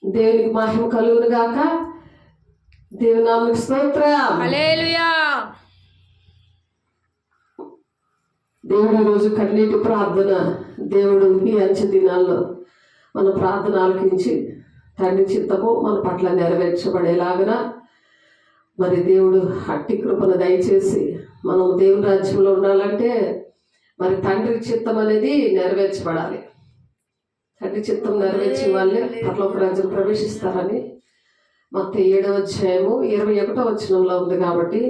దేవునికి మహిమ కలుగును గాక. దేవుని నామమునకు స్తోత్రం. హల్లెలూయా. దేవుడు ఈరోజు కన్నీటి ప్రార్థన, దేవుడు ఈ అంచె దినాల్లో మన ప్రార్థన ఆలకించి తండ్రి చిత్తము మన పట్ల నెరవేర్చబడేలాగా మరి దేవుడు అట్టి కృపను దయచేసి మనం దేవుని రాజ్యంలో ఉండాలంటే మరి తండ్రి చిత్తం అనేది నెరవేర్చబడాలి. తండ్రి చిత్తం నెరవేర్చిన వాళ్ళే పరలోక రాజ్యం ప్రవేశిస్తారని మత్తయి 7వ అధ్యాయము 21వ వచనంలో ఉంది. కాబట్టి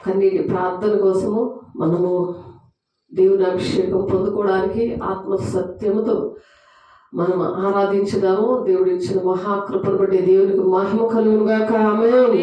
కన్నీటి ప్రార్థన కోసము మనము దేవుని అభిషేకం పొందుకోవడానికి ఆత్మ సత్యముతో మనం ఆరాధించుదాము. దేవుడు ఇచ్చిన మహాకృపను బట్టి దేవునికి మహిమ కలుగును గాక. ఆమేన్.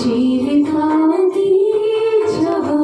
జీవితాన్ని తీర్చవా.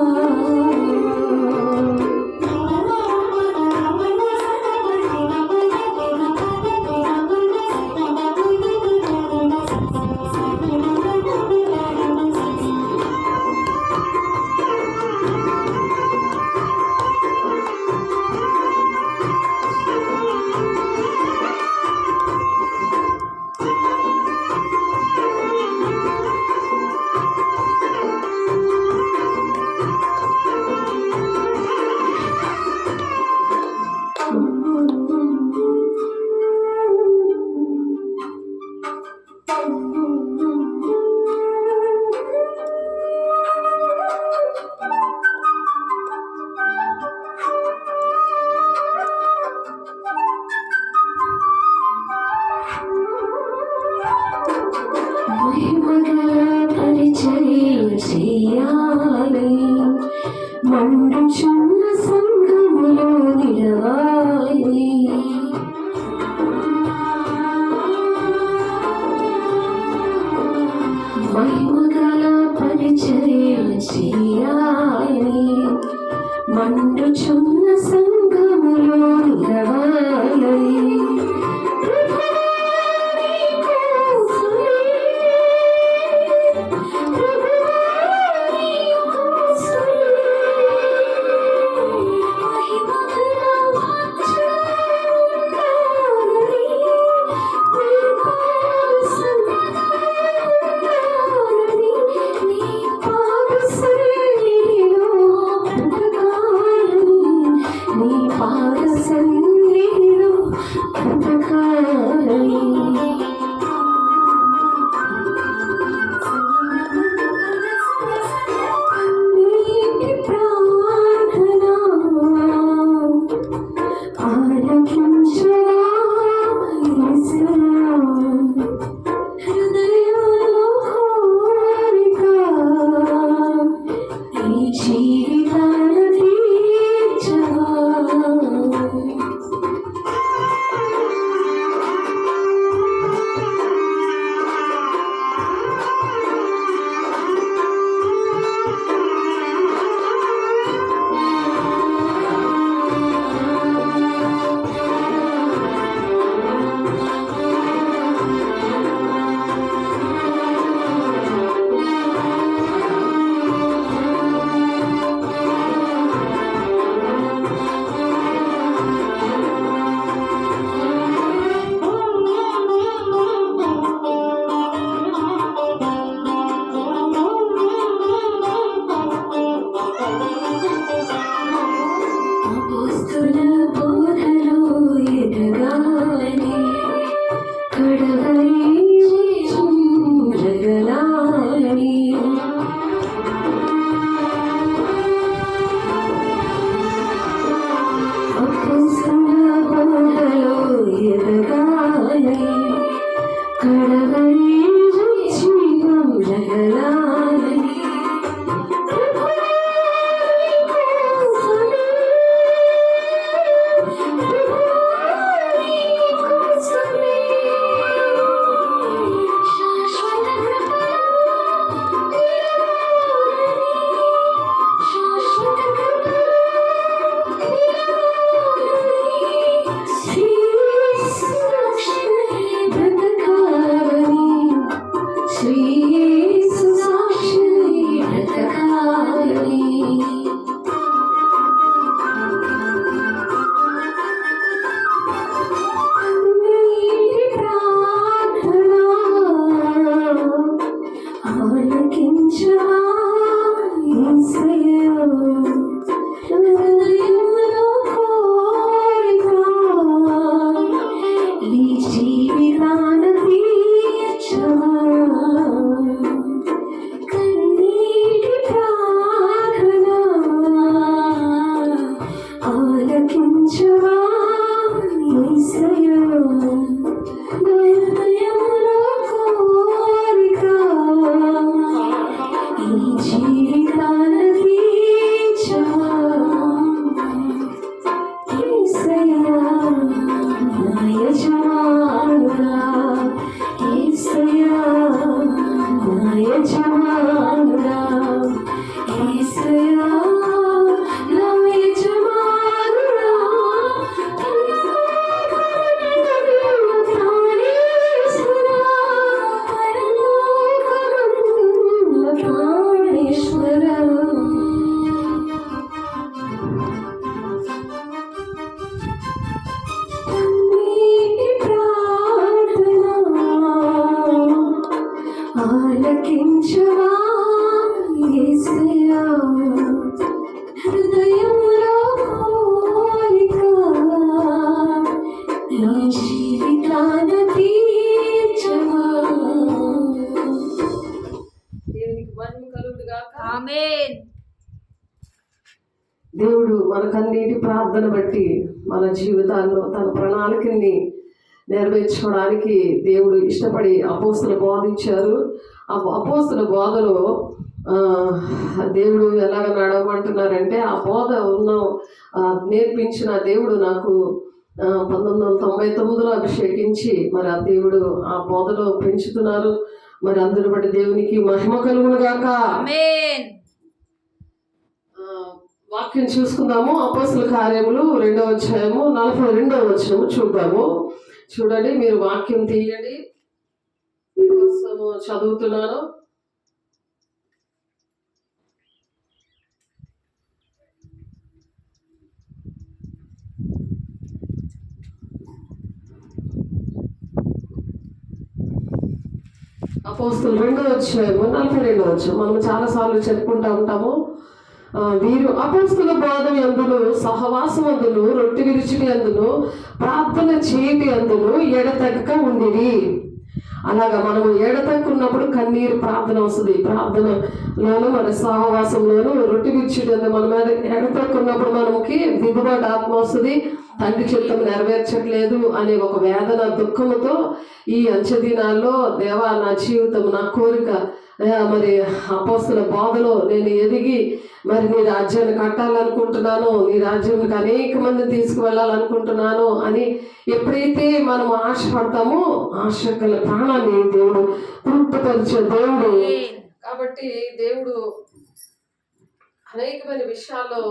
మహిమగల పరిచర్య చేయాలి, మండుచున్న సంఘములో నిలవాలి. మహిమగల పరిచర్య చేయాలి, మండుచున్న సంఘములో నిలవాలి. మహిమ కలుగును గాక. ఆమేన్. దేవుడు మనకన్నిటి ప్రార్థన బట్టి మన జీవితాల్లో తన ప్రణాళికని నెరవేర్చుకోవడానికి దేవుడు ఇష్టపడి అపోస్తుల బోధ ఇచ్చారు. ఆ అపోస్తుల బోధలో దేవుడు ఎలాగ నడవమంటున్నారంటే, ఆ బోధ నేర్పించిన దేవుడు నాకు 1999లో అభిషేకించి మరి ఆ దేవుడు ఆ బోధలో పెంచుతున్నారు. మరి అందుని బట్టి దేవునికి మహిమ కలుగును గాక. ఆమేన్. వాక్యం చూసుకుందాము. అపోస్తుల కార్యములు 2వ అధ్యాయము 42వ వచనము చూద్దాము. చూడండి, మీరు వాక్యం తీయండి, మీకోసము చదువుతున్నాను. అపోస్తుల 2వ అధ్యాయము 42వ వచనం. మనం చాలాసార్లు చెప్పుకుంటూ ఉంటాము. వీరు అపోస్తుల బోధ యందును, సహవాసమందును, రొట్టె విరుచుటి అందును, ప్రార్థన చేయటి అందును ఎడతెగక ఉండిరి. అలాగా మనము ఎడతెక్కున్నప్పుడు కన్నీరు ప్రార్థన వస్తుంది. ప్రార్థనలోను మన సహవాసంలోను రొట్టె విరుచుటి అందు మన మీద ఎడతెక్కున్నప్పుడు మనకి దిగుబాటు ఆత్మ వస్తుంది. తండ్రి చిత్తం నెరవేర్చట్లేదు అనే ఒక వేదన దుఃఖముతో ఈ అంచెదినాల్లో దేవా నా జీవితం, నా కోరిక మరి అపోస్తుల బోధలో నేను ఎదిగి మరి నీ రాజ్యాన్ని కట్టాలనుకుంటున్నాను, నీ రాజ్యానికి అనేక మంది తీసుకువెళ్ళాలనుకుంటున్నాను అని ఎప్పుడైతే మనం ఆశపడతామో ఆశ గల ప్రాణాన్ని దేవుడు తృప్తిపరిచే దేవుడు. కాబట్టి దేవుడు అనేకమైన విషయాల్లో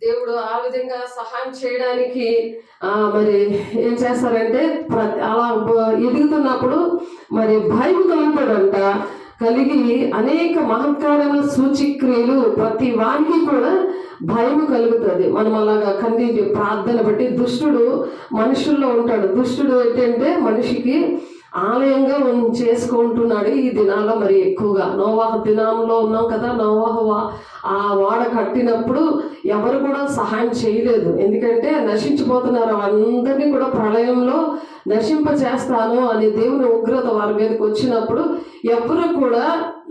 దేవుడు ఆ విధంగా సహాయం చేయడానికి మరి ఏం చేస్తారంటే అలా ఎదుగుతున్నప్పుడు మరి భయం కలుగుతాడంట. కలిగి అనేక మహత్కారముల సూచిక్రియలు ప్రతి వారికి కూడా భయం కలుగుతుంది. మనం అలాగా కన్నీటి ప్రార్థన బట్టి దుష్టుడు మనుషుల్లో ఉంటాడు. దుష్టుడు ఏంటంటే మనిషికి ఆలయంగా చేసుకుంటున్నాడు ఈ దినాల్లో. మరి ఎక్కువగా నోవాహు దినంలో ఉన్నాం కదా. నోవాహు ఆ వాడ కట్టినప్పుడు ఎవరు కూడా సహాయం చేయలేదు. ఎందుకంటే నశించిపోతున్నారు, అందరినీ కూడా ప్రళయంలో నశింప చేస్తాను అని దేవుని ఉగ్రత వారి మీదకి వచ్చినప్పుడు ఎవరు కూడా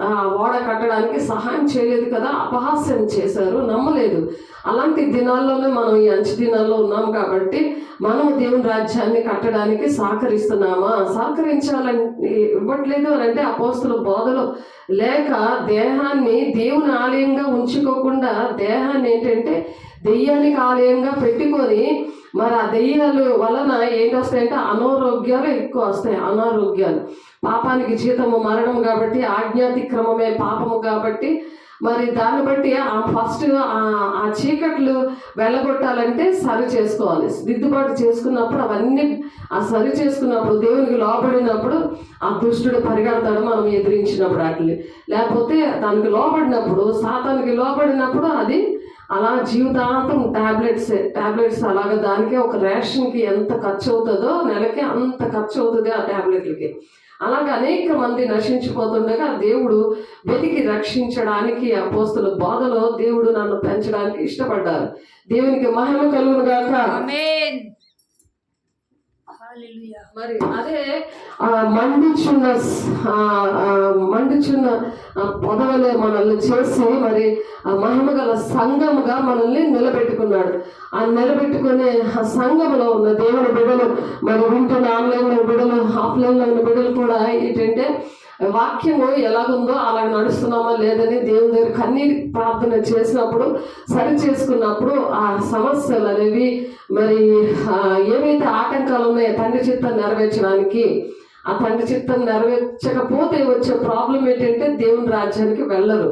ఆ ఓడ కట్టడానికి సహాయం చేయలేదు కదా. అపహాస్యం చేశారు, నమ్మలేదు. అలాంటి దినాల్లోనే మనం ఈ అంచు దినాల్లో ఉన్నాం. కాబట్టి మనం దేవుని రాజ్యాన్ని కట్టడానికి సహకరిస్తున్నామా? సహకరించాలని ఇవ్వట్లేదు అని అంటే అపోస్తుల బోధలో లేక దేహాన్ని దేవుని ఆలయంగా ఉంచుకోకుండా దేహాన్ని ఏంటంటే దెయ్యానికి ఆలయంగా పెట్టుకొని మరి ఆ దెయ్యాలు వలన ఏంటి వస్తాయంటే అనారోగ్యాలు ఎక్కువ వస్తాయి. అనారోగ్యాలు పాపానికి జీతము మరణం కాబట్టి, ఆజ్ఞాతిక్రమమే పాపము కాబట్టి మరి దాన్ని బట్టి ఫస్ట్ ఆ చీకట్లు వెళ్ళగొట్టాలంటే సరి చేసుకోవాలి. దిద్దుబాటు చేసుకున్నప్పుడు అవన్నీ ఆ సరి చేసుకున్నప్పుడు దేవునికి లోబడినప్పుడు ఆ దుష్టుడు పరిగెడతాడు మనం ఎదిరించినప్పుడు వాటిని. లేకపోతే దానికి లోబడినప్పుడు, సాతానికి లోబడినప్పుడు అది అలా జీవితాంతం టాబ్లెట్స్ అలాగే దానికే ఒక రేషన్కి ఎంత ఖర్చు అవుతుందో నెలకి అంత ఖర్చు అవుతుంది ఆ టాబ్లెట్లకి. అలాగే అనేక మంది నశించిపోతుండగా దేవుడు వెతికి రక్షించడానికి అపోస్తుల బోధలో దేవుడు నన్ను పెంచడానికి ఇష్టపడ్డారు. దేవునికి మహిమ కలుగును గాక. ఆమేన్. మరి అదే మండుచున్న పొదవలే మనల్ని చేసి మరి మహిమ గల సంఘముగా మనల్ని నిలబెట్టుకున్నాడు. ఆ నిలబెట్టుకునే ఆ సంఘంలో ఉన్న దేవుని బిడ్డలు, మరి వింటున్న ఆన్లైన్లో బిడ్డలు, ఆఫ్లైన్లో ఉన్న బిడ్డలు కూడా ఏంటంటే వాక్యము ఎలాగుందో అలా నడుస్తున్నామా లేదని దేవుని దగ్గర కన్నీటి ప్రార్థన చేసినప్పుడు, సరి చేసుకున్నప్పుడు ఆ సమస్యలు అనేవి మరి ఏవైతే ఆటంకాలు ఉన్నాయో తండ్రి చిత్తం నెరవేర్చడానికి, ఆ తండ్రి చిత్తం నెరవేర్చకపోతే వచ్చే ప్రాబ్లం ఏంటంటే దేవుని రాజ్యానికి వెళ్ళరు.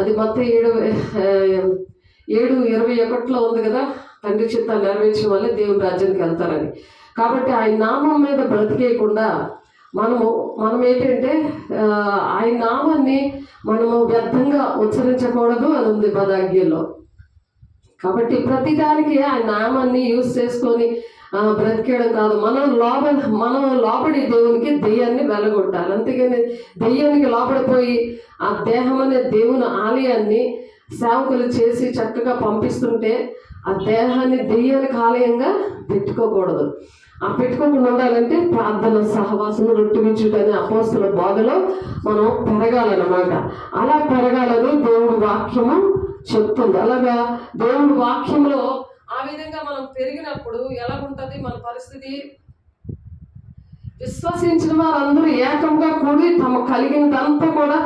అది మొత్తం 7:21 ఉంది కదా, తండ్రి చిత్తాన్ని నెరవేర్చిన వల్లే దేవుని రాజ్యానికి వెళ్తారని. కాబట్టి ఆయన నామం మీద బ్రతికేయకుండా మనం ఏంటంటే ఆయన నామాన్ని మనము వ్యర్థంగా ఉచ్చరించకూడదు అని ఉంది పదాజ్ఞలో. కాబట్టి ప్రతిదానికి ఆయన నామాన్ని యూజ్ చేసుకొని బ్రతికేయడం కాదు. మనం లోబడి దేవునికి దెయ్యాన్ని వెళ్ళగొట్టాలి. అంతేగాని దెయ్యానికి లోబడిపోయి ఆ దేహం అనే దేవుని ఆలయాన్ని సేవకులు చేసి చక్కగా పంపిస్తుంటే ఆ దేహాన్ని దెయ్యానికి ఆలయంగా పెట్టుకోకూడదు. ఆ పెట్టుకోకుండా ఉండాలంటే ప్రార్థన, సహవాసం, రొట్టె విచ్చుట అనే అపోస్తల బోధలో మనం పెరగాలన్నమాట. అలా పెరగాలని దేవుడి వాక్యము చెప్తుంది. అలాగా దేవుడి వాక్యంలో ఆ విధంగా మనం పెరిగినప్పుడు ఎలా ఉంటుంది మన పరిస్థితి? విశ్వసించిన వారందరూ ఏకంగా కూడి తమ కలిగినదంతా కూడా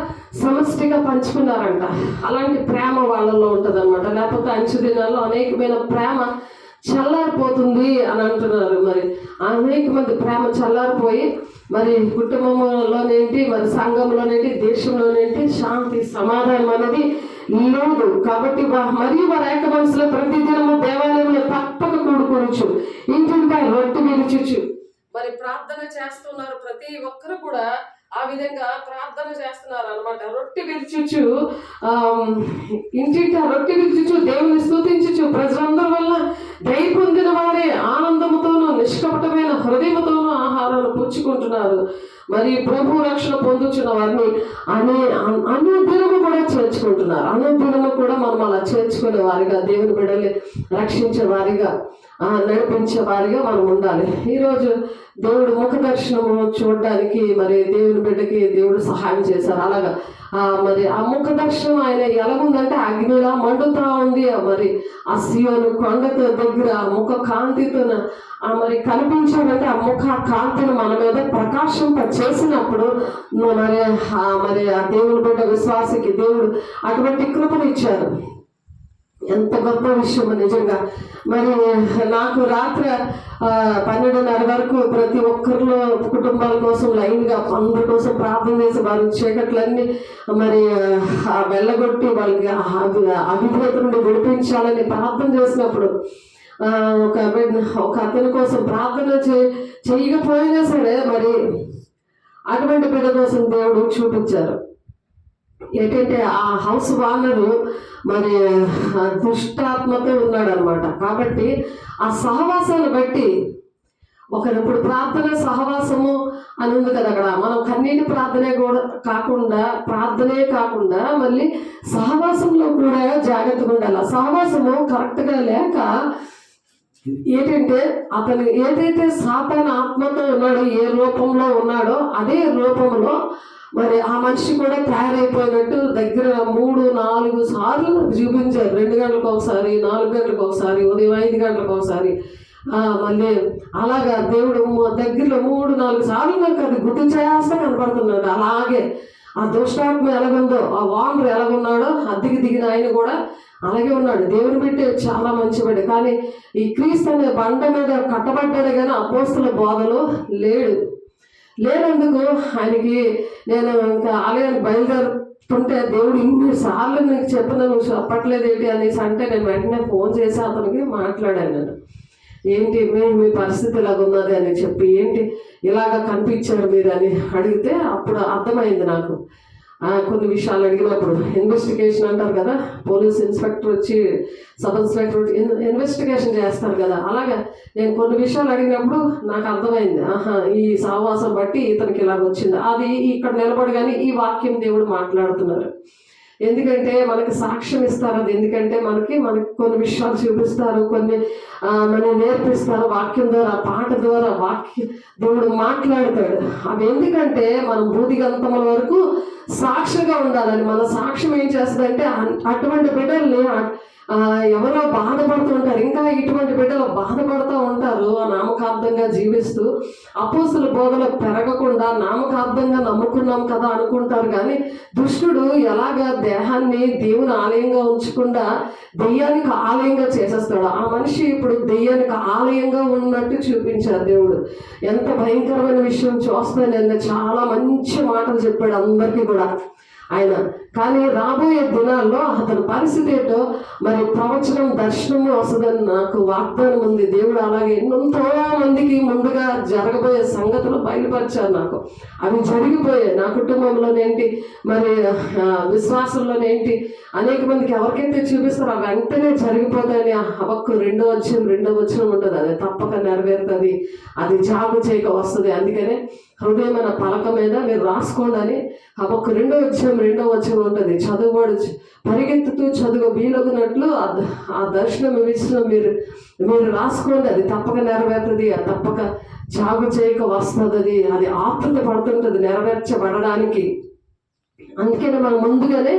సమష్టిగా పంచుకున్నారంట. అలాంటి ప్రేమ వాళ్ళల్లో ఉంటుంది అనమాట. లేకపోతే అంచు దినాల్లో అనేకమైన ప్రేమ చల్లారిపోతుంది అని అంటున్నారు. మరి అనేక మంది ప్రేమ చల్లారిపోయి మరి కుటుంబంలోనేంటి, మరి సంఘంలోనేంటి, దేశంలోనేంటి శాంతి సమాధానం అనేది లేదు. కాబట్టి మరియు వారి ఏక మనసులో ప్రతి దినము దేవాలయంలో తప్పక కూడుకోవచ్చు, ఇంటింటా రొట్టె విరుచుచు మరి ప్రార్థన చేస్తున్నారు. ప్రతి ఒక్కరు కూడా ఆ విధంగా ప్రార్థన చేస్తున్నారు అనమాట. రొట్టె విరుచుచు ఇంటింటా రొట్టె విరుచుచు దేవుని స్తుతించుచు ప్రజలందరి వల్ల దయ పొందిన వారే ఆనందముతోనూ నిష్కపటమైన హృదయముతోనూ ఆహారాన్ని పుచ్చుకుంటున్నారు. మరి ప్రభు రక్షణ పొందుచున్న వారిని అనుదినము కూడా చేర్చుకుంటున్నారు. అనుదినము కూడా మనం అలా చేర్చుకునే వారిగా, దేవుని బిడ్డల్ని రక్షించే వారిగా, నడిపించే వారిగా మనం ఉండాలి. ఈరోజు దేవుడు ముఖ దర్శనము చూడడానికి మరి దేవుని బిడ్డకి దేవుడు సహాయం చేశారు. అలాగా మరి ఆ ముఖ దర్శనం ఆయన ఎలాగుందంటే అగ్నిలా మండుతా ఉంది. మరి ఆ సియోను కొండతో దగ్గర ముఖ కాంతితో మరి కనిపించాడంటే ఆ ముఖ కాంతిని మన మీద ప్రకాశింప చేసినప్పుడు మరి ఆ దేవుని బిడ్డ విశ్వాసికి దేవుడు అటువంటి కృపను ఇచ్చారు. ఎంత గొప్ప విషయం నిజంగా. మరి నాకు రాత్రి 12:30 వరకు ప్రతి ఒక్కరిలో కుటుంబాల కోసం లైన్గా అందరి కోసం ప్రార్థన చేసి వారి చీకట్లన్నీ మరి వెళ్ళగొట్టి వాళ్ళకి అవిధేత నుండి విడిపించాలని ప్రార్థన చేసినప్పుడు ఒక అతని కోసం ప్రార్థన చేయకపోయినా సరే మరి అటువంటి బిడ్డ కోసం దేవుడు చూపించారు. ఏంటంటే ఆ హౌస్ ఓనరు మరి దుష్టాత్మతో ఉన్నాడు అనమాట. కాబట్టి ఆ సహవాసాన్ని బట్టి ఇప్పుడు ప్రార్థన సహవాసము అని ఉంది కదా అక్కడ. మనం కన్నీటి ప్రార్థనే కాకుండా మళ్ళీ సహవాసంలో కూడా జాగ్రత్తగా ఉండాలి. సహవాసము కరెక్ట్గా లేక ఏంటంటే అతను ఏదైతే సాతాను ఆత్మతో ఉన్నాడో, ఏ రూపంలో ఉన్నాడో అదే రూపంలో మరి ఆ మనిషి కూడా తయారైపోయినట్టు దగ్గర 3-4 సార్లు చూపించారు. 2 గంటలకు ఒకసారి, 4 గంటలకు ఒకసారి, ఉదయం 5 గంటలకు ఒకసారి, మళ్ళీ అలాగా దేవుడు దగ్గరలో 3-4 సార్లు నాకు అది గుర్తు చేస్తా కనపడుతున్నాడు. అలాగే ఆ దుష్టాత్మ ఎలాగుందో, ఆ వానరు ఎలాగున్నాడో, అద్దెకి దిగిన ఆయన కూడా అలాగే ఉన్నాడు. దేవుని బిడ్డ చాలా మంచివాడు. కానీ ఈ క్రీస్తు అనే బండ మీద కట్టబడ్డాడు కానీ అపోస్తల బోధలో లేనందుకు ఆయనకి నేను ఇంకా ఆలయానికి బయలుదేరుతుంటే దేవుడు ఇన్నిసార్లు నీకు చెప్పిన నువ్వు చెప్పట్లేదు ఏంటి అనేసి అంటే నేను వెంటనే ఫోన్ చేసి అతనికి మాట్లాడాను. నేను ఏంటి మీ పరిస్థితి ఇలాగ ఉన్నది అని చెప్పి, ఏంటి ఇలాగ కనిపించారు మీరు అని అడిగితే అప్పుడు అర్థమైంది నాకు. కొన్ని విషయాలు అడిగినప్పుడు ఇన్వెస్టిగేషన్ అంటారు కదా, పోలీస్ ఇన్స్పెక్టర్ వచ్చి సబ్ ఇన్స్పెక్టర్ వచ్చి ఇన్వెస్టిగేషన్ చేస్తారు కదా, అలాగా నేను కొన్ని విషయాలు అడిగినప్పుడు నాకు అర్థమైంది. ఈ సహవాసం బట్టి ఇతనికి ఇలాగ వచ్చింది. అది ఇక్కడ నిలబడగానే ఈ వాక్యం దేవుడు మాట్లాడుతున్నారు. ఎందుకంటే మనకి సాక్ష్యం ఇస్తారు. అది ఎందుకంటే మనకి కొన్ని విషయాలు చూపిస్తారు, కొన్ని మనం నేర్పిస్తారు. వాక్యం ద్వారా, పాట ద్వారా దేవుడు మాట్లాడతాడు. అవి ఎందుకంటే మనం బూదిగంతముల వరకు సాక్షిగా ఉండాలని. మన సాక్ష్యం ఏం చేస్తుందంటే అటువంటి బిడ్డల్ని ఎవరో బాధపడుతుంటారు, ఇంకా ఇటువంటి బిడ్డలు బాధపడుతూ ఉంటారు. నామకార్థంగా జీవిస్తూ అపోస్తుల బోధలో పెరగకుండా నామకార్థంగా నమ్ముకున్నాం కదా అనుకుంటారు. కానీ దుష్టుడు ఎలాగా దేహాన్ని దేవుని ఆలయంగా ఉంచకుండా దెయ్యానికి ఆలయంగా చేసేస్తాడు. ఆ మనిషి ఇప్పుడు దెయ్యానికి ఆలయంగా ఉన్నట్టు చూపించారు దేవుడు. ఎంత భయంకరమైన విషయం చూస్తాను. నేను చాలా మంచి మాటలు చెప్పాడు అందరికీ కూడా ఆయన. కానీ రాబోయే దినాల్లో అతని పరిస్థితి ఏంటో మరి ప్రవచనం, దర్శనము వస్తుందని నాకు వాగ్దానం ఉంది. దేవుడు అలాగే ఎంతో మందికి ముందుగా జరగబోయే సంగతులు బయలుపరిచారు నాకు. అవి జరిగిపోయాయి. నా కుటుంబంలోనేంటి, మరి విశ్వాసంలోనేంటి, అనేక మందికి ఎవరికైతే చూపిస్తారో అవి వెంటనే జరిగిపోతాయని హబక్కు 2వ వచనం ఉంటుంది. అది తప్పక నెరవేరుతుంది, అది జాగు చేయక వస్తుంది. అందుకనే హృదయమైన పలక మీద మీరు రాసుకోండి అని హబక్కు 2వ వచనం ఉంటుంది, చదువుబడు పరిగెత్తుతూ చదువు వీలగునట్లు ఆ దర్శనం ఇచ్చిన మీరు రాసుకోండి, అది తప్పక నెరవేరుతుంది, అది తప్పక జాగు చేయక వస్తుంది, అది ఆతృత పడుతుంటుంది నెరవేర్చబడడానికి. అందుకని మనం ముందుగానే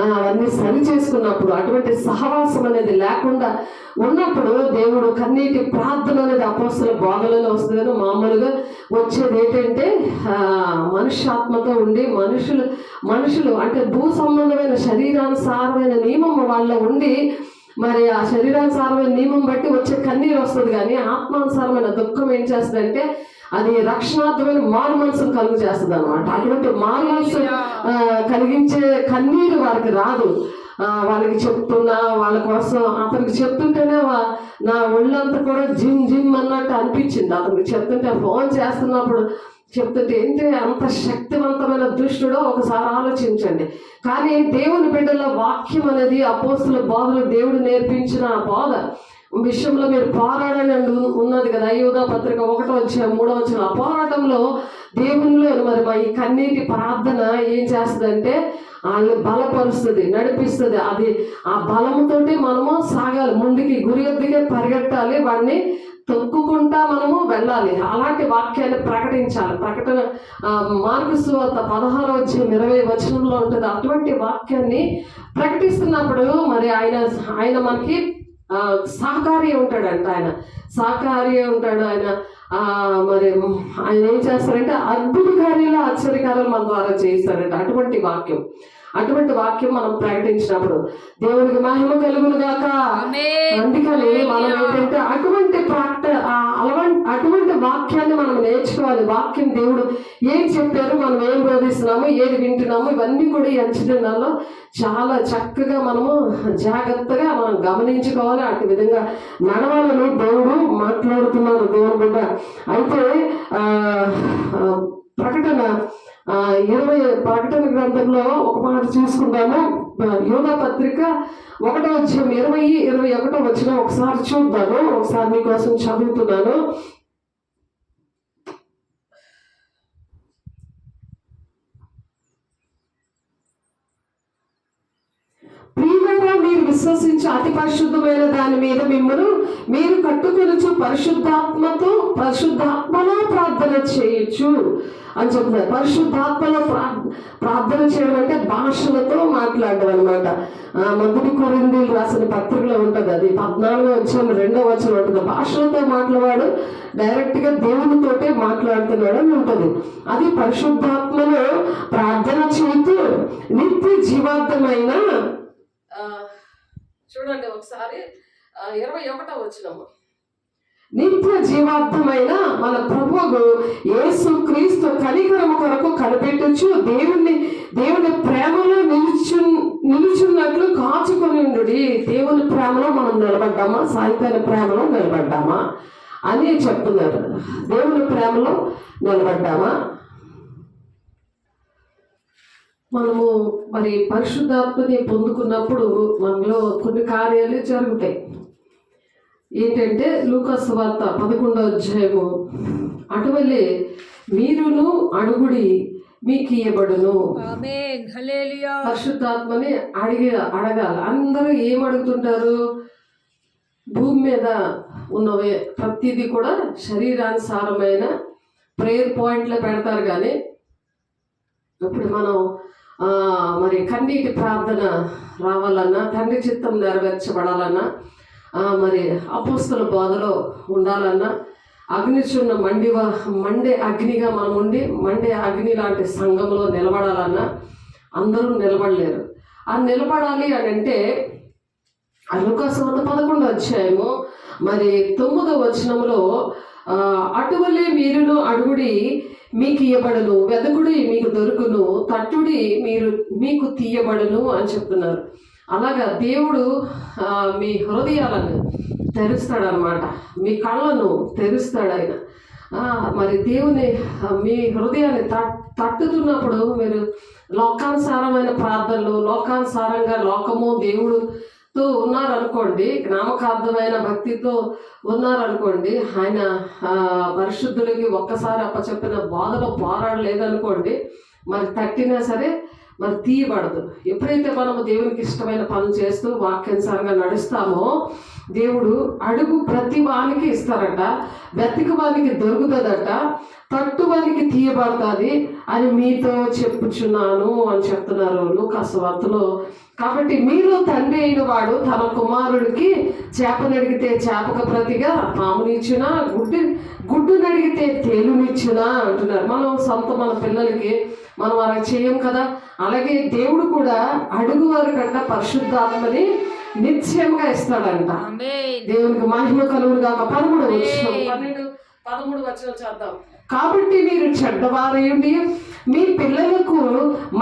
అవన్నీ సరి చేసుకున్నప్పుడు, అటువంటి సహవాసం అనేది లేకుండా ఉన్నప్పుడు దేవుడు కన్నీటి ప్రార్థన అనేది అపోస్తల బోధనలో వస్తుంది. కానీ మామూలుగా వచ్చేది ఏంటంటే మనుష్యాత్మతో ఉండి మనుషులు అంటే భూ సంబంధమైన శరీరానుసారమైన నియమం వాళ్ళ ఉండి, మరి ఆ శరీరానుసారమైన నియమం బట్టి వచ్చే కన్నీరు వస్తుంది. కానీ ఆత్మానుసారమైన దుఃఖం ఏం చేస్తుందంటే అది రక్షణార్థమైన మారు మనసును కలుగు చేస్తుంది అనమాట. అటువంటి మారు మనసు కలిగించే కన్నీరు వారికి రాదు. వాళ్ళకి చెప్తున్నా, వాళ్ళ కోసం అతనికి చెప్తుంటేనే నా ఒళ్ళంతా కూడా జిమ్ అన్నట్టు అనిపించింది. అతనికి చెప్తుంటే ఫోన్ చేస్తున్నప్పుడు చెప్తుంటే ఏంటి అంత శక్తివంతమైన దుష్టుడో ఒకసారి ఆలోచించండి. కానీ దేవుని బిడ్డల వాక్యం అనేది అపోస్తుల బోధలు దేవుడు నేర్పించిన బోధ విషయంలో మీరు పోరాడని ఉన్నది కదా. యూదా పత్రిక 1:3 ఆ పోరాటంలో దేవునిలో మరి ఈ కన్నీటి ప్రార్థన ఏం చేస్తుందంటే వాళ్ళు బలపరుస్తుంది, నడిపిస్తుంది. అది ఆ బలముతోటి మనము సాగాలి, ముందుకి గురి ఎద్దుకే పరిగెట్టాలి, వాడిని తొక్కుకుంటా మనము వెళ్ళాలి. అలాంటి వాక్యాన్ని ప్రకటించాలి. ప్రకటన మార్కు సువార్త 16:20 ఉంటుంది. అటువంటి వాక్యాన్ని ప్రకటిస్తున్నప్పుడు మరి ఆయన మనకి సహకారి ఉంటాడంట. ఆయన సహకారి ఉంటాడు. మరి ఆయన ఏం చేస్తారంటే అద్భుత కార్యాలు ఆశ్చర్యకార్యాలు మన ద్వారా చేయిస్తాడంట. అటువంటి వాక్యం మనం ప్రకటించినప్పుడు దేవునికి మహిమ కలుగును గాక. అందుకని మనం ఏంటంటే అటువంటి వాక్యాన్ని మనం నేర్చుకోవాలి. వాక్యం దేవుడు ఏం చెప్పారు, మనం ఏం బోధిస్తున్నాము, ఏది వింటున్నాము, ఇవన్నీ కూడా ఈ అంచనాల్లో చాలా చక్కగా మనము జాగ్రత్తగా మనం గమనించుకోవాలి. అటు విధంగా నడవాలని దేవుడు మాట్లాడుతున్నారు దేవుని బిడ్డ. అయితే ప్రకటన గ్రంథంలో ఒక మాట చూసుకుందాము. యూదా పత్రిక 1:20-21 ఒకసారి చూద్దాము. ఒకసారి మీకోసం చదువుతున్నాను. ప్రియులారా, మీరు విశ్వసించే అతి పరిశుద్ధమైన దాని మీద మీరు కట్టుకొనుచు పరిశుద్ధాత్మలో ప్రార్థన చేయొచ్చు అని చెప్తున్నారు. పరిశుద్ధాత్మలో ప్రార్థన చేయడం అంటే భాషలతో మాట్లాడడం అనమాట. మొదటి కొరింథీయులకు రాసిన పత్రికలో ఉంటుంది, అది 14:2 ఉంటుంది. భాషలతో మాట్లాడు డైరెక్ట్ గా దేవునితోటే మాట్లాడుతున్నాడు అని ఉంటుంది. అది పరిశుద్ధాత్మలో ప్రార్థన చేస్తూ నిత్య జీవార్థమైన చూడండి ఒకసారి 21 నిత్య జీవార్థమైన మన ప్రభువు యేసు క్రీస్తు కనికరము కొరకు కనిపెట్టొచ్చు దేవుని ప్రేమలో నిలుచున్నట్లు కాచుకొని ఉండుడి. దేవుని ప్రేమలో మనం నిలబడ్డామా, సాయితాని ప్రేమలో నిలబడ్డామా అని చెప్తున్నారు. దేవుని ప్రేమలో నిలబడ్డామా? మనము మరి పరిశుద్ధాత్మని పొందుకున్నప్పుడు మనలో కొన్ని కార్యాలు జరుగుతాయి. ఏంటంటే లూకా సువార్త 11:1 అటువలే మీరును అడుగుడి మీకు ఇయ్యబడును. పరిశుద్ధాత్మని అడగాలి. అందరూ ఏం అడుగుతుంటారు? భూమి మీద ఉన్నవే ప్రతిదీ కూడా శరీరానుసారమైన ప్రేయర్ పాయింట్లో పెడతారు. కానీ ఇప్పుడు మనం మరి కన్నీటి ప్రార్థన రావాలన్నా, తండ్రి చిత్తం నెరవేర్చబడాలన్నా, మరి అపోస్తల బోధలో ఉండాలన్నా, అగ్నిచున్న మండే అగ్నిగా మనం ఉండి మండే అగ్ని లాంటి సంఘంలో నిలబడాలన్నా అందరూ నిలబడలేరు. ఆ నిలబడాలి అని అంటే లూకా సువార్త 11:1 మరి 9 అటువలే మీరును అడుగుడి మీకు ఇయ్యబడును, వెదకుడి మీకు దొరుకును, తట్టుడి మీకు తీయబడును అని చెప్తున్నారు. అలాగా దేవుడు మీ హృదయాలను తెరుస్తాడు అనమాట, మీ కళ్ళను తెరుస్తాడు ఆయన. మరి దేవుని మీ హృదయాన్ని తట్టుతున్నప్పుడు మీరు లోకానుసారమైన ప్రార్థనలు, లోకానుసారంగా లోకము దేవుడుతో ఉన్నారనుకోండి, నామకార్థమైన భక్తితో ఉన్నారనుకోండి, ఆయన పరిశుద్ధులకి ఒక్కసారి అప్పచెప్పిన బాధలో పోరాడలేదనుకోండి, మరి తట్టినా సరే మరి తీయబడదు. ఎప్పుడైతే మనము దేవునికి ఇష్టమైన పనులు చేస్తూ వాక్యానుసారంగా నడుస్తామో దేవుడు అడుగు ప్రతి వానికి ఇస్తారట, వెతికి వానికి దొరుకుతుందట, తట్టు వానికి తీయబడుతుంది అని మీతో చెప్పుచున్నాను అని చెప్తున్నారు లూకాసు వార్తలో. కాబట్టి మీలో తండ్రి అయిన వాడు తన కుమారుడికి చేపనడిగితే చేపక ప్రతిగా పామునిచ్చునా, గుడ్డునడిగితే తేలునిచ్చునా అంటున్నారు. మనం మన పిల్లలకి మనం అలా చేయం కదా. అలాగే దేవుడు కూడా అడుగు వారి కంట పరిశుద్ధాత్మని నిశ్చయంగా ఇస్తాడంట. దేవునికి మహిమ కలుగును గాక. 13 వచనం చేద్దాం. కాబట్టి మీరు చెడ్డవారయుండి మీ పిల్లలకు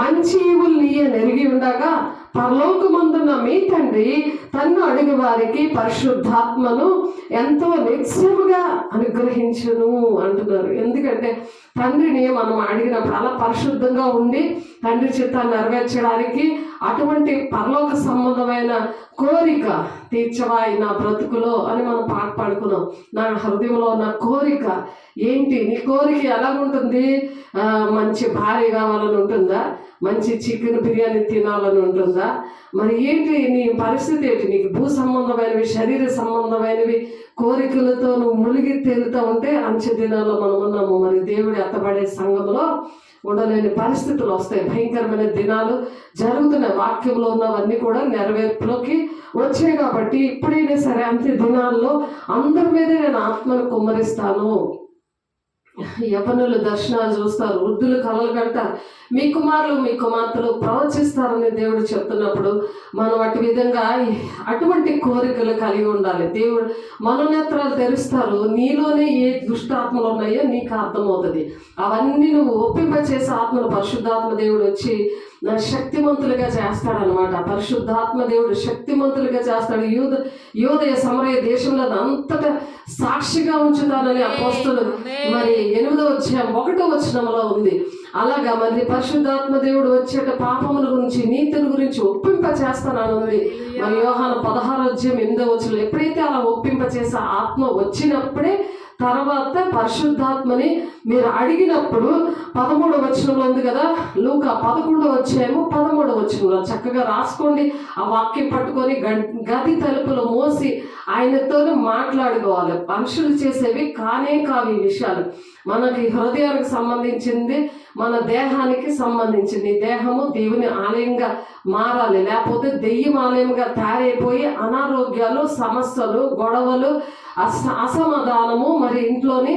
మంచి ఈవుల్ని నెరిగి ఉండగా పరలోకమందున్న మీ తండ్రి తన్ను అడిగి వారికి పరిశుద్ధాత్మను ఎంతో నిశ్చయముగా అనుగ్రహించును అంటున్నారు. ఎందుకంటే తండ్రిని మనం అడిగినప్పుడు అలా పరిశుద్ధంగా ఉండి తండ్రి చిత్తాన్ని నెరవేర్చడానికి అటువంటి పరలోక సంబంధమైన కోరిక తీర్చవా నా బ్రతుకులో అని మనం పాట పాడుకున్నాం. నా హృదయంలో ఉన్న కోరిక ఏంటి? నీ కోరిక ఎలాగుంటుంది? మంచి భార్య కావాలని ఉంటుందా? మంచి చికెన్ బిర్యానీ తినాలని ఉంటుందా? మరి ఏంటి నీ పరిస్థితి ఏంటి? నీకు భూ సంబంధమైనవి, శరీర సంబంధమైనవి కోరికలతో నువ్వు మునిగి తేలుతూ ఉంటే అంచె దినాల్లో మనం ఉన్నాము. మరి దేవుడి ఎత్తబడే సంఘంలో ఉండలేని పరిస్థితులు వస్తాయి. భయంకరమైన దినాలు జరుగుతున్నాయి. వాక్యంలో ఉన్నవన్నీ కూడా నెరవేర్పులోకి వచ్చాయి. కాబట్టి ఇప్పుడైనా సరే అంత్య దినాల్లో అందరి మీద నేను ఆత్మను కుమ్మరిస్తాను. యవనులు దర్శనాలు చూస్తారు, వృద్ధులు కలలు కంటారు, మీ కుమారులు మీ కుమార్తెలు ప్రవచిస్తారని దేవుడు చెప్తున్నప్పుడు మనం అటువంటి కోరికలు కలిగి ఉండాలి. దేవుడు మనోనేత్రాలు తెరుస్తారు. నీలోనే ఏ దుష్టాత్మలు ఉన్నాయో నీకు అర్థమవుతుంది. అవన్నీ నువ్వు ఒప్పింపచేసే ఆత్మను పరిశుద్ధాత్మ దేవుడు వచ్చి శక్తిమంతులుగా చేస్తాడనమాట. పరిశుద్ధాత్మ దేవుడు శక్తిమంతులుగా చేస్తాడు. యోదయ సమరయ దేశంలో అంతటా సాక్షిగా ఉంచుతానని అపోస్తలుడు మరి 8వ అధ్యాయం 1వ వచనంలో ఉంది. అలాగా మరి పరిశుద్ధాత్మ దేవుడు వచ్చేట పాపముల గురించి, నీతిని గురించి ఒప్పింప చేస్తానన్నది మరి యోహాను 16వ అధ్యాయం 8వ వచనం. ఎప్పుడైతే అలా ఒప్పింప చేసే ఆత్మ వచ్చినప్పుడే తర్వాత పరిశుద్ధాత్మని మీరు అడిగినప్పుడు 13వ వచనంలో ఉంది కదా, లూకా 11వ అధ్యాయము 13వ వచనంలో చక్కగా రాసుకోండి. ఆ వాక్యం పట్టుకొని గది తలుపులు మోసి ఆయనతో మాట్లాడుకోవాలి. మనుషులు చేసేవి కానే కావు ఈ విషయాలు. మనకి హృదయానికి సంబంధించింది, మన దేహానికి సంబంధించింది. దేహము దేవుని ఆలయంగా మారాలి, లేకపోతే దెయ్యం ఆలయంగా తయారైపోయి అనారోగ్యాలు, సమస్యలు, గొడవలు, అసమాధానము మరి ఇంట్లోని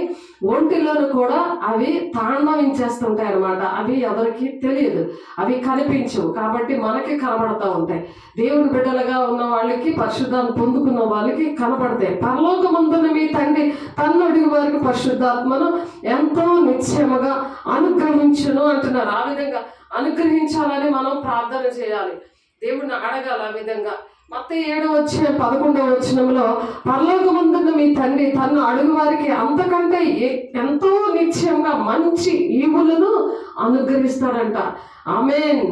ఒంటిలోను కూడా అవి తాండవించేస్తుంటాయి అన్నమాట. అవి ఎవరికి తెలియదు, అవి కనిపించవు, కాబట్టి మనకి కనబడతా ఉంటాయి. దేవుని బిడ్డలుగా ఉన్న వాళ్ళకి, పరిశుద్ధాన్ని పొందుకున్న వాళ్ళకి కనబడతాయి. పరలోకమందున మీ తండ్రి తన్ను అడిగి వారికి పరిశుద్ధాత్మను ఎంతో నిశ్చయముగా అనుగ్రహించును అంటున్నారు. ఆ విధంగా అనుగ్రహించాలని మనం ప్రార్థన చేయాలి, దేవుడిని అడగాలి. ఆ విధంగా మత్తయి 7వ అధ్యాయం 11వ వచనంలో పరలోకమందున్న మీ తండ్రి తన్ను అడుగు వారికి అంతకంటే ఎంతో నిశ్చయంగా మంచి ఈవులను అనుగ్రహిస్తాడంట. ఆమేన్.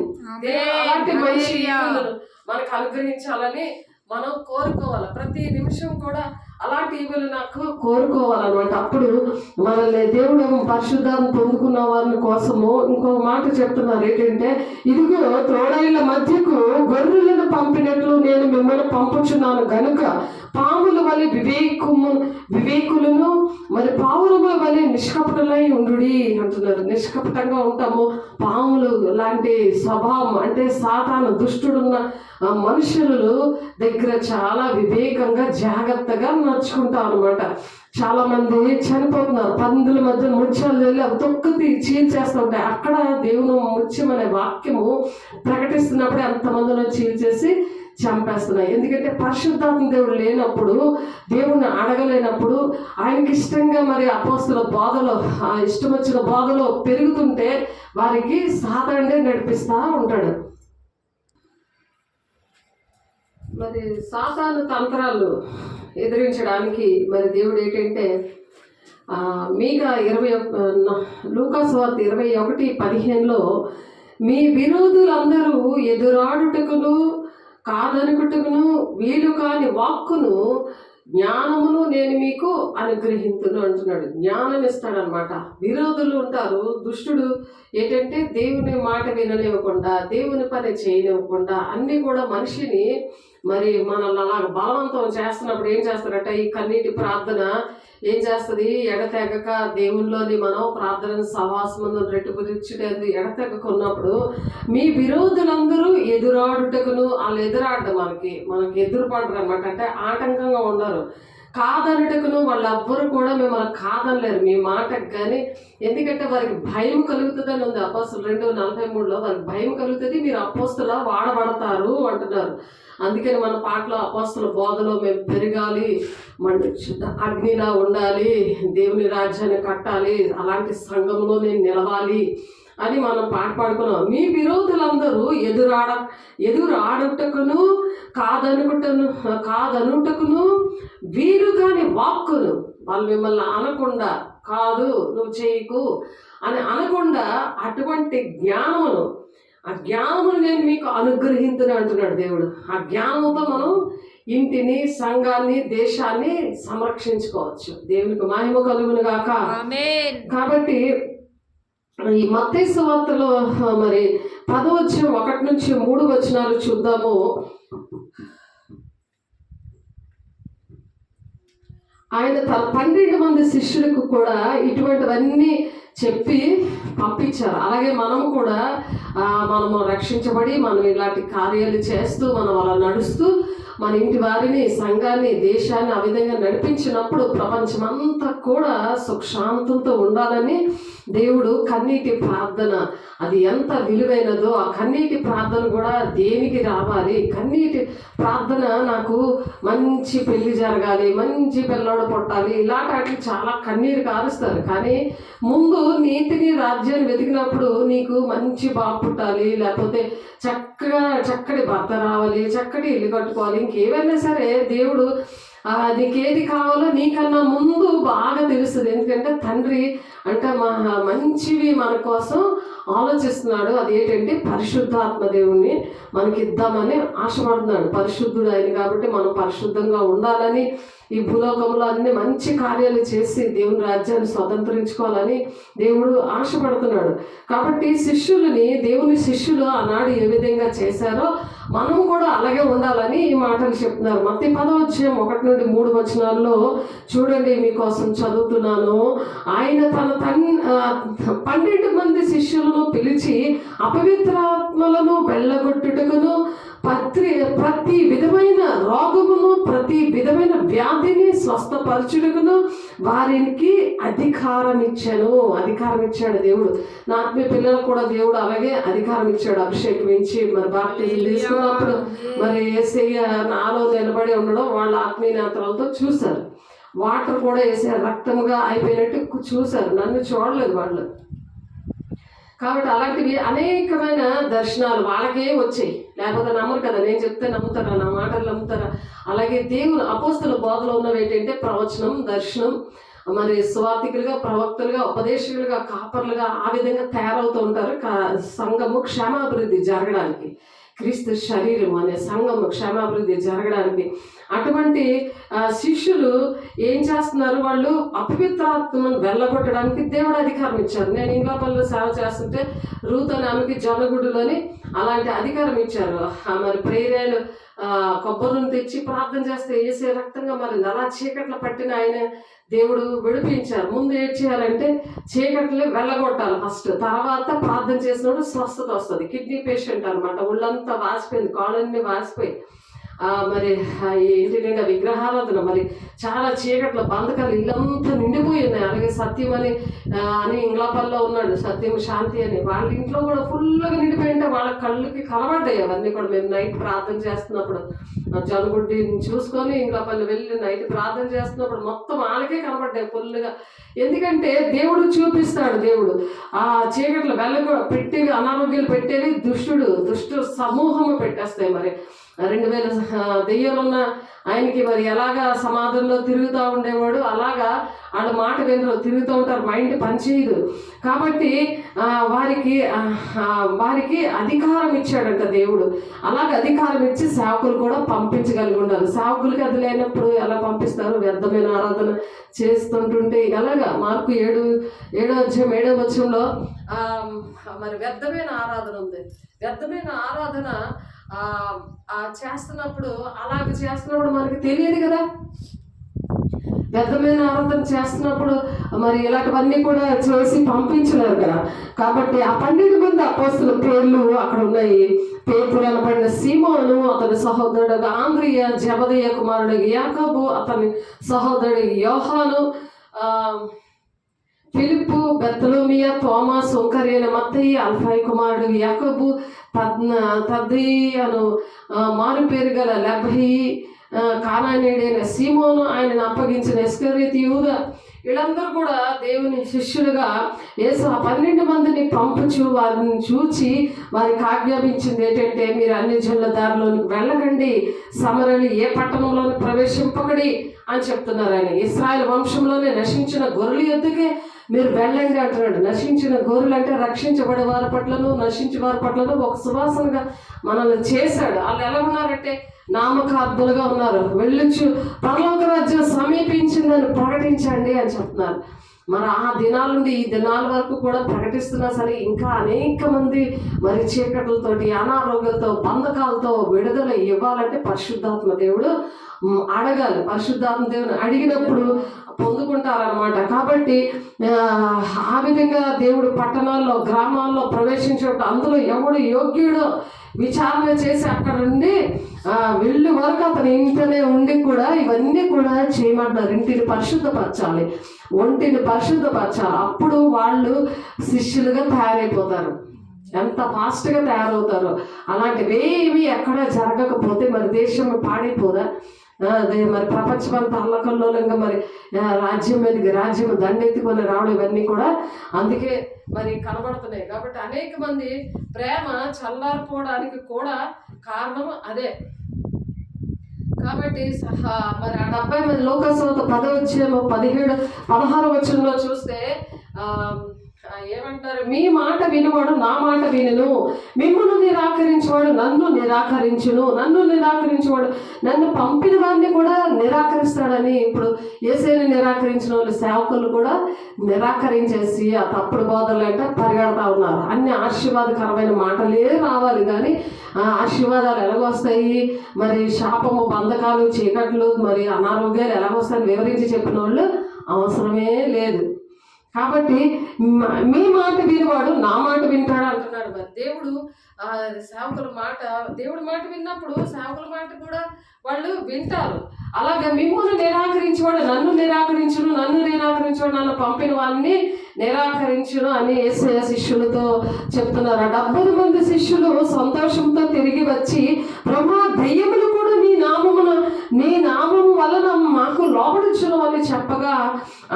అలాంటి మంచి ఈవులను మనకు అనుగ్రహించాలని మనం కోరుకోవాలి. ప్రతి నిమిషం కూడా అలాంటి ఈవులు నాకు కోరుకోవాలన్నమాట. అప్పుడు మనల్ని దేవుడు పరిశుద్ధాన్ని పొందుకున్న వారి కోసము ఇంకొక మాట చెప్తున్నారు. ఏంటంటే, ఇదిగో తోడైల మధ్యకు గొర్రెలను పంపినట్లు నేను మిమ్మల్ని పంపుచున్నాను గనుక పాముల వలె వివేకులను మరి పావురముల వలె నిష్కపటులై ఉండుడి అంటున్నారు. నిష్కపటంగా ఉంటాము. పాములు లాంటి స్వభావం అంటే సాతాను దుష్టుడున్న మనుషులు దగ్గర చాలా వివేకంగా జాగ్రత్తగా నడుచుకుంటాం అనమాట. చాలా మంది చనిపోతున్నారు. పందుల మధ్య ముత్యాలు వెళ్ళి అవి తొక్కి చీల్చేస్తూ ఉంటాయి. అక్కడ దేవుని ముత్యం అనే వాక్యము ప్రకటిస్తున్నప్పుడే అంతమందిలో చీల్చేసి చంపేస్తున్నాయి. ఎందుకంటే పరిశుద్ధాత్మ దేవుడు లేనప్పుడు, దేవుణ్ణి అడగలేనప్పుడు, ఆయనకి ఇష్టంగా మరి అపోస్తుల బోధలో ఇష్టం వచ్చిన బోధలో పెరుగుతుంటే వారికి సాతానుడే నడిపిస్తూ ఉంటాడు. మరి సాతాను తంత్రాలు ఎదిరించడానికి మరి దేవుడు ఏంటంటే మీకా లూకాసు వార్త 21:15లో మీ విరోధులందరూ ఎదురాడుటకును కాదనుకుటకును వీలు కాని వాక్కును జ్ఞానమును నేను మీకు అనుగ్రహింతును అంటున్నాడు. జ్ఞానం ఇస్తాడనమాట. విరోధులు ఉంటారు. దుష్టుడు ఏంటంటే దేవుని మాట విననివ్వకుండా, దేవుని పని చేయనివ్వకుండా అన్నీ కూడా మనిషిని మరి మనల్ని అలా బలవంతం చేస్తున్నప్పుడు ఏం చేస్తారట, ఈ కన్నీటి ప్రార్థన ఏం చేస్తుంది, ఎడతెగక దేవునిలోని మనం ప్రార్థన సహవాసమును రెట్టుకురిచ్చుటది ఎడతెగకున్నప్పుడు మీ విరోధులందరూ ఎదురాడుటకును, వాళ్ళు ఎదురాడడం మనకి ఎదురుపడరు అనమాట. అంటే ఆటంకంగా ఉండరు. కాదనుటకును వాళ్ళెవ్వరూ కూడా మిమ్మల్ని కాదనలేరు మీ మాటకు. కానీ ఎందుకంటే వారికి భయం కలుగుతుందని ఉంది. అపోస్తులు 2:43 వారికి భయం కలుగుతుంది, మీరు అపోస్తులా వాడబడతారు అంటున్నారు. అందుకని మన పాటలో అపోస్తుల బోధలో మేము పెరగాలి, అగ్నిలా ఉండాలి, దేవుని రాజ్యాన్ని కట్టాలి, అలాంటి సంఘంలో నేను నిలవాలి అని మనం పాట పాడుకున్నాం. మీ విరోధులందరూ ఎదురాడుటకును కాదనుటకును వీరు కాని వాక్కును, వాళ్ళు మిమ్మల్ని అనకుండా, కాదు నువ్వు చేయకు అని అనకుండా అటువంటి జ్ఞానమును, ఆ జ్ఞానమును నేను మీకు అనుగ్రహించును అంటున్నాడు దేవుడు. ఆ జ్ఞానంతో మనం ఇంటిని, సంఘాన్ని, దేశాన్ని సంరక్షించుకోవచ్చు. దేవునికి మహిమ కలుగును గాక. ఆమేన్. కాబట్టి ఈ మత్తయి సువార్తలో మరి 10వ అధ్యాయం 1-3 వచనాలు చూద్దాము. ఆయన తన 12 మంది శిష్యులకు కూడా ఇటువంటివన్నీ చెప్పి పంపించారు. అలాగే మనము కూడా మనము రక్షించబడి మనం ఇలాంటి కార్యాలు చేస్తూ మనం అలా నడుస్తూ మన ఇంటి వారిని, సంఘాన్ని, దేశాన్ని ఆ విధంగా నడిపించినప్పుడు ప్రపంచమంతా కూడా సుఖశాంతంతో ఉండాలని దేవుడు కన్నీటి ప్రార్థన అది ఎంత విలువైనదో, ఆ కన్నీటి ప్రార్థన కూడా దేనికి రావాలి. కన్నీటి ప్రార్థన నాకు మంచి పెళ్లి జరగాలి, మంచి పిల్లోడు పుట్టాలి, ఇలాంటి వాటికి చాలా కన్నీరు కారుస్తారు. కానీ ముందు నీతిని, రాజ్యాన్ని వెతికినప్పుడు నీకు మంచి బాబు పుట్టాలి, లేకపోతే చక్కటి భర్త రావాలి, చక్కటి ఇల్లు కట్టుకోవాలి, ఇంకేమైనా సరే దేవుడు నీకేది కావాలో నీకన్నా ముందు బాగా తెలుస్తుంది. ఎందుకంటే తండ్రి అంటే మంచివి మన కోసం ఆలోచిస్తున్నాడు. అదేంటంటే పరిశుద్ధాత్మ దేవుణ్ణి మనకి ఇద్దామని ఆశపడుతున్నాడు. పరిశుద్ధుడు ఆయన కాబట్టి మనం పరిశుద్ధంగా ఉండాలని, ఈ భూలోకంలో అన్ని మంచి కార్యాలు చేసి దేవుని రాజ్యాన్ని స్వతంత్రించుకోవాలని దేవుడు ఆశపడుతున్నాడు. కాబట్టి దేవుని శిష్యులు ఆనాడు ఏ విధంగా చేశారో మనము కూడా అలాగే ఉండాలని ఈ మాటలు చెప్తున్నారు. మత్తయి 10వ అధ్యాయం 1-3 వచనాల్లో చూడండి, మీకోసం చదువుతున్నాను. ఆయన తన 12 మంది శిష్యులను పిలిచి అపవిత్రాత్మలను వెళ్ళగొట్టుటకును, ప్రతి విధమైన రోగమును, ప్రతి విధమైన వ్యాధిని స్వస్థపరచుటకును వారికి అధికారం ఇచ్చాడు దేవుడు. నా ఆత్మీయ పిల్లలకు కూడా దేవుడు అలాగే అధికారం ఇచ్చాడు. అభిషేకం ఇచ్చి మరి బాప్టిజం తీసుకున్నప్పుడు మరి యేసయ్య నాలో నిలబడి ఉండడం వాళ్ళ ఆత్మీయ నేత్రాలతో చూశారు. వాటర్ కూడా యేసయ్య రక్తంగా అయిపోయినట్టు చూశారు. నన్ను చూడలేదు వాళ్ళు. కాబట్టి అలాంటివి అనేకమైన దర్శనాలు వాళ్ళకే వచ్చాయి. లేకపోతే నమ్మరు కదా. నేను చెప్తే నమ్ముతారా? నా మాటలు నమ్ముతారా? అలాగే దేవుని అపోస్తల బోధలో ఉన్నవి ఏంటంటే ప్రవచనం, దర్శనం, మరి సువార్థికులుగా, ప్రవక్తలుగా, ఉపదేశకులుగా, కాపర్లుగా ఆ విధంగా తయారవుతూ ఉంటారు. సంఘము క్షేమాభివృద్ధి జరగడానికి, క్రీస్తు శరీరం అనే సంఘము క్షేమాభివృద్ధి జరగడానికి అటువంటి శిష్యులు ఏం చేస్తున్నారు, వాళ్ళు అపవిత్రాత్మను వెళ్ళగొట్టడానికి దేవుడు అధికారం ఇచ్చారు. నేను ఇంగ్లాపల్లిలో సేవ చేస్తుంటే రూత్ అనే ఆమెకి జొన్నగుడ్డులోని అలాంటి అధికారం ఇచ్చారు. మరి ప్రేరేలు కొబ్బరిని తెచ్చి ప్రార్థన చేస్తే వేసే రక్తంగా మరి అలా చీకట్లు పట్టిన ఆయన దేవుడు విడిపించారు. ముందు ఏం చేయాలంటే చీకట్లు వెళ్ళగొట్టాలి ఫస్ట్, తర్వాత ప్రార్థన చేసినప్పుడు స్వస్థత వస్తుంది. కిడ్నీ పేషెంట్ అనమాట, ఒళ్ళంతా వాసిపోయింది, కాళ్ళన్నీ వాసిపోయి మరి ఇంటి నిండా విగ్రహారాధన, మరి చాలా చీకట్ల బంధకాలు ఇల్లంతా నిండిపోయి ఉన్నాయి. అలాగే సత్యం అని ఇంగ్లాపల్లో ఉన్నాడు, సత్యం శాంతి అని, వాళ్ళ ఇంట్లో కూడా ఫుల్గా నిండిపోయి ఉంటే వాళ్ళ కళ్ళకి కలబడ్డాయి అవన్నీ కూడా. మేము నైట్ ప్రార్థన చేస్తున్నప్పుడు జనుగుడ్డిని చూసుకొని ఇంగ్లాపల్లి వెళ్ళి నైట్ ప్రార్థన చేస్తున్నప్పుడు మొత్తం వాళ్ళకే కనబడ్డాయి ఫుల్గా. ఎందుకంటే దేవుడు చూపిస్తాడు. దేవుడు ఆ చీకట్లు పెట్టి అనారోగ్యాలు పెట్టేవి దుష్టు సమూహము పెట్టేస్తాయి. మరి 2000 దెయ్యాలున్న ఆయనకి మరి ఎలాగా సమాధుల్లో తిరుగుతూ ఉండేవాడు, అలాగా వాళ్ళ మాట వినరు, తిరుగుతూ ఉంటారు, మైండ్ పనిచేయదు. కాబట్టి వారికి అధికారం ఇచ్చాడంట దేవుడు. అలాగ అధికారం ఇచ్చి సేవకులు కూడా పంపించగలిగి ఉండాలి. సేవకులకి అది లేనప్పుడు ఎలా పంపిస్తారు? వ్యర్థమైన ఆరాధన చేస్తుంటుంటే ఎలాగా? మార్కు 7:7 మరి వ్యర్థమైన ఆరాధన ఉంది. వ్యర్థమైన ఆరాధన చేస్తున్నప్పుడు మనకి తెలియదు కదా. వ్యర్థమైన ఆరాధన చేస్తున్నప్పుడు మరి ఇలాంటివన్నీ కూడా చేసి పంపించలేరు కదా. కాబట్టి ఆ 12 మంది అపోస్తలుల పేర్లు అక్కడ ఉన్నాయి. పేతురు అనబడిన సీమోను, అతని సహోదరుడు ఆంద్రియ, జెబెదయి కుమారుడు యాకోబు, అతని సహోదరుడు యోహాను, ఫిలిప్పు, బెర్తలోమియ, తోమా, సోకరియైన మత్తయి, అల్ఫాయి కుమారుడు యాకోబు, తద్దయి మారు పేరు గల లెబ్హయి, కానానీయుడైన సీమోను, ఆయనను అప్పగించిన ఇస్కరియోతు యూదా, వీళ్ళందరూ కూడా దేవుని శిష్యులుగా యేసు ఆ 12 మందిని పంపుచు వారిని చూచి వారికి ఆజ్ఞాపించింది ఏంటంటే, మీరు అన్ని జనుల దారిలోనికి వెళ్ళకండి, సమరయులు ఏ పట్టణంలోని ప్రవేశింపకడి అని చెప్తున్నారు. ఆయన ఇశ్రాయేలు వంశంలోనే నశించిన గొర్రెల యొద్దకే మీరు వెళ్ళండి అంటున్నాడు. నశించిన గొర్రెలు అంటే రక్షించబడే వారి పట్లను, నశించే వారి పట్లను ఒక సువాసనగా మనల్ని చేశాడు. వాళ్ళు ఎలా ఉన్నారంటే నామకార్థులుగా ఉన్నారు. వెళ్ళొచ్చు, పరలోక రాజ్యం సమీపించిందని ప్రకటించండి అని చెప్తున్నారు. మరి ఆ దినాల నుండి ఈ దినాల వరకు కూడా ప్రకటిస్తున్నా సరే ఇంకా అనేక మంది మరి చీకట్లతోటి, అనారోగ్యాలతో, బంధకాలతో విడుదల ఇవ్వాలంటే పరిశుద్ధాత్మ దేవుడు అడగాలి. పరిశుద్ధాత్మ దేవుని అడిగినప్పుడు పొందుకుంటారనమాట. కాబట్టి ఆ విధంగా దేవుడు పట్టణాల్లో, గ్రామాల్లో ప్రవేశించినప్పుడు అందులో ఎవడు యోగ్యుడో విచారణ చేసి అక్కడ నుండి వెళ్ళి వరకు అతని ఇంట్లోనే ఉండి కూడా ఇవన్నీ కూడా చేయమంటున్నారు. ఇంటిని పరిశుద్ధపరచాలి, ఒంటిని పరిశుద్ధపరచాలి. అప్పుడు వాళ్ళు శిష్యులుగా తయారైపోతారు. ఎంత ఫాస్ట్గా తయారవుతారు. అలాంటివి ఏమి ఎక్కడ జరగకపోతే మరి దేశం పాడైపోదా? అదే మరి ప్రపంచమంతా అల్లకల్లోలంగా మరి రాజ్యం మీదకి రాజ్యం దండెత్తుకొని రావడం ఇవన్నీ కూడా అందుకే మరి కనబడుతున్నాయి. కాబట్టి అనేక మంది ప్రేమ చల్లారిపోవడానికి కూడా కారణం అదే. కాబట్టి మరి ఆ 70 మంది లోకసువార్త 10:16 చూస్తే ఏమంటారు? మీ మాట వినువాడు నా మాట వినును, మిమ్మల్ని నిరాకరించేవాడు నన్ను నిరాకరించును, నన్ను నిరాకరించేవాడు నన్ను పంపిన వాడిని కూడా నిరాకరిస్తాడని. ఇప్పుడు యేసుని నిరాకరించిన వాళ్ళు సేవకులు కూడా నిరాకరించేసి ఆ తప్పుడు బోధలు అంటే పరిగెడతా ఉన్నారు. అన్ని ఆశీర్వాదకరమైన మాటలే రావాలి కానీ ఆశీర్వాదాలు ఎలాగొస్తాయి, మరి శాపము, బంధకాలు, చీకట్లు, మరి అనారోగ్యాలు ఎలాగొస్తాయని వివరించి చెప్పిన వాళ్ళు అవసరమే లేదు. కాబట్టి మీ మాట వినివాడు నా మాట వింటాడు అంటున్నాడు. మరి దేవుడు సేవకుల మాట, దేవుడి మాట విన్నప్పుడు సేవకుల మాట కూడా వాళ్ళు వింటారు. అలాగే మిమ్మల్ని నిరాకరించేవాడు నన్ను నిరాకరించును, నన్ను నిరాకరించేవాడు నన్ను పంపిన వారిని నిరాకరించును అని యేసయ్య శిష్యులతో చెప్తున్నారు. 70 మంది శిష్యులు సంతోషంతో తిరిగి వచ్చి, ప్రభా, దయ్యములు కూడా నీ నామము వలన మాకు లోబడుచును అని చెప్పగా,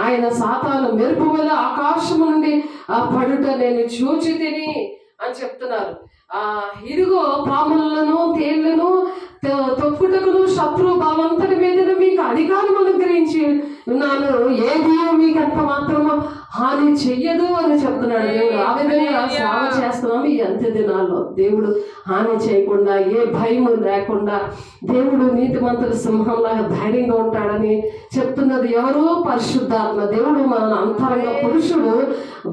ఆయన సాతాను మెరుపు వల్ల ఆకాశము నుండి పడుట నేను చూచి తిని అని చెప్తున్నారు. ఇదిగో పాములను, తేళ్లను తొక్కుటకును శత్రు బలవంతటి మీద మీకు అధికారం అనుగ్రహించి ఉన్నాను, ఏది మీకు అంత మాత్రము హాని చెయ్యదు అని చెప్తున్నాడు దేవుడు. ఆ విధంగా సేవ చేస్తున్నాము ఈ అంత్య దినాల్లో. దేవుడు హాని చేయకుండా, ఏ భయము లేకుండా దేవుడు నీతిమంతుల సింహంలాగా ధైర్యంగా ఉంటాడని చెప్తున్నది ఎవరు? పరిశుద్ధాత్మ దేవుడు. మన అంతరంగ పురుషుడు,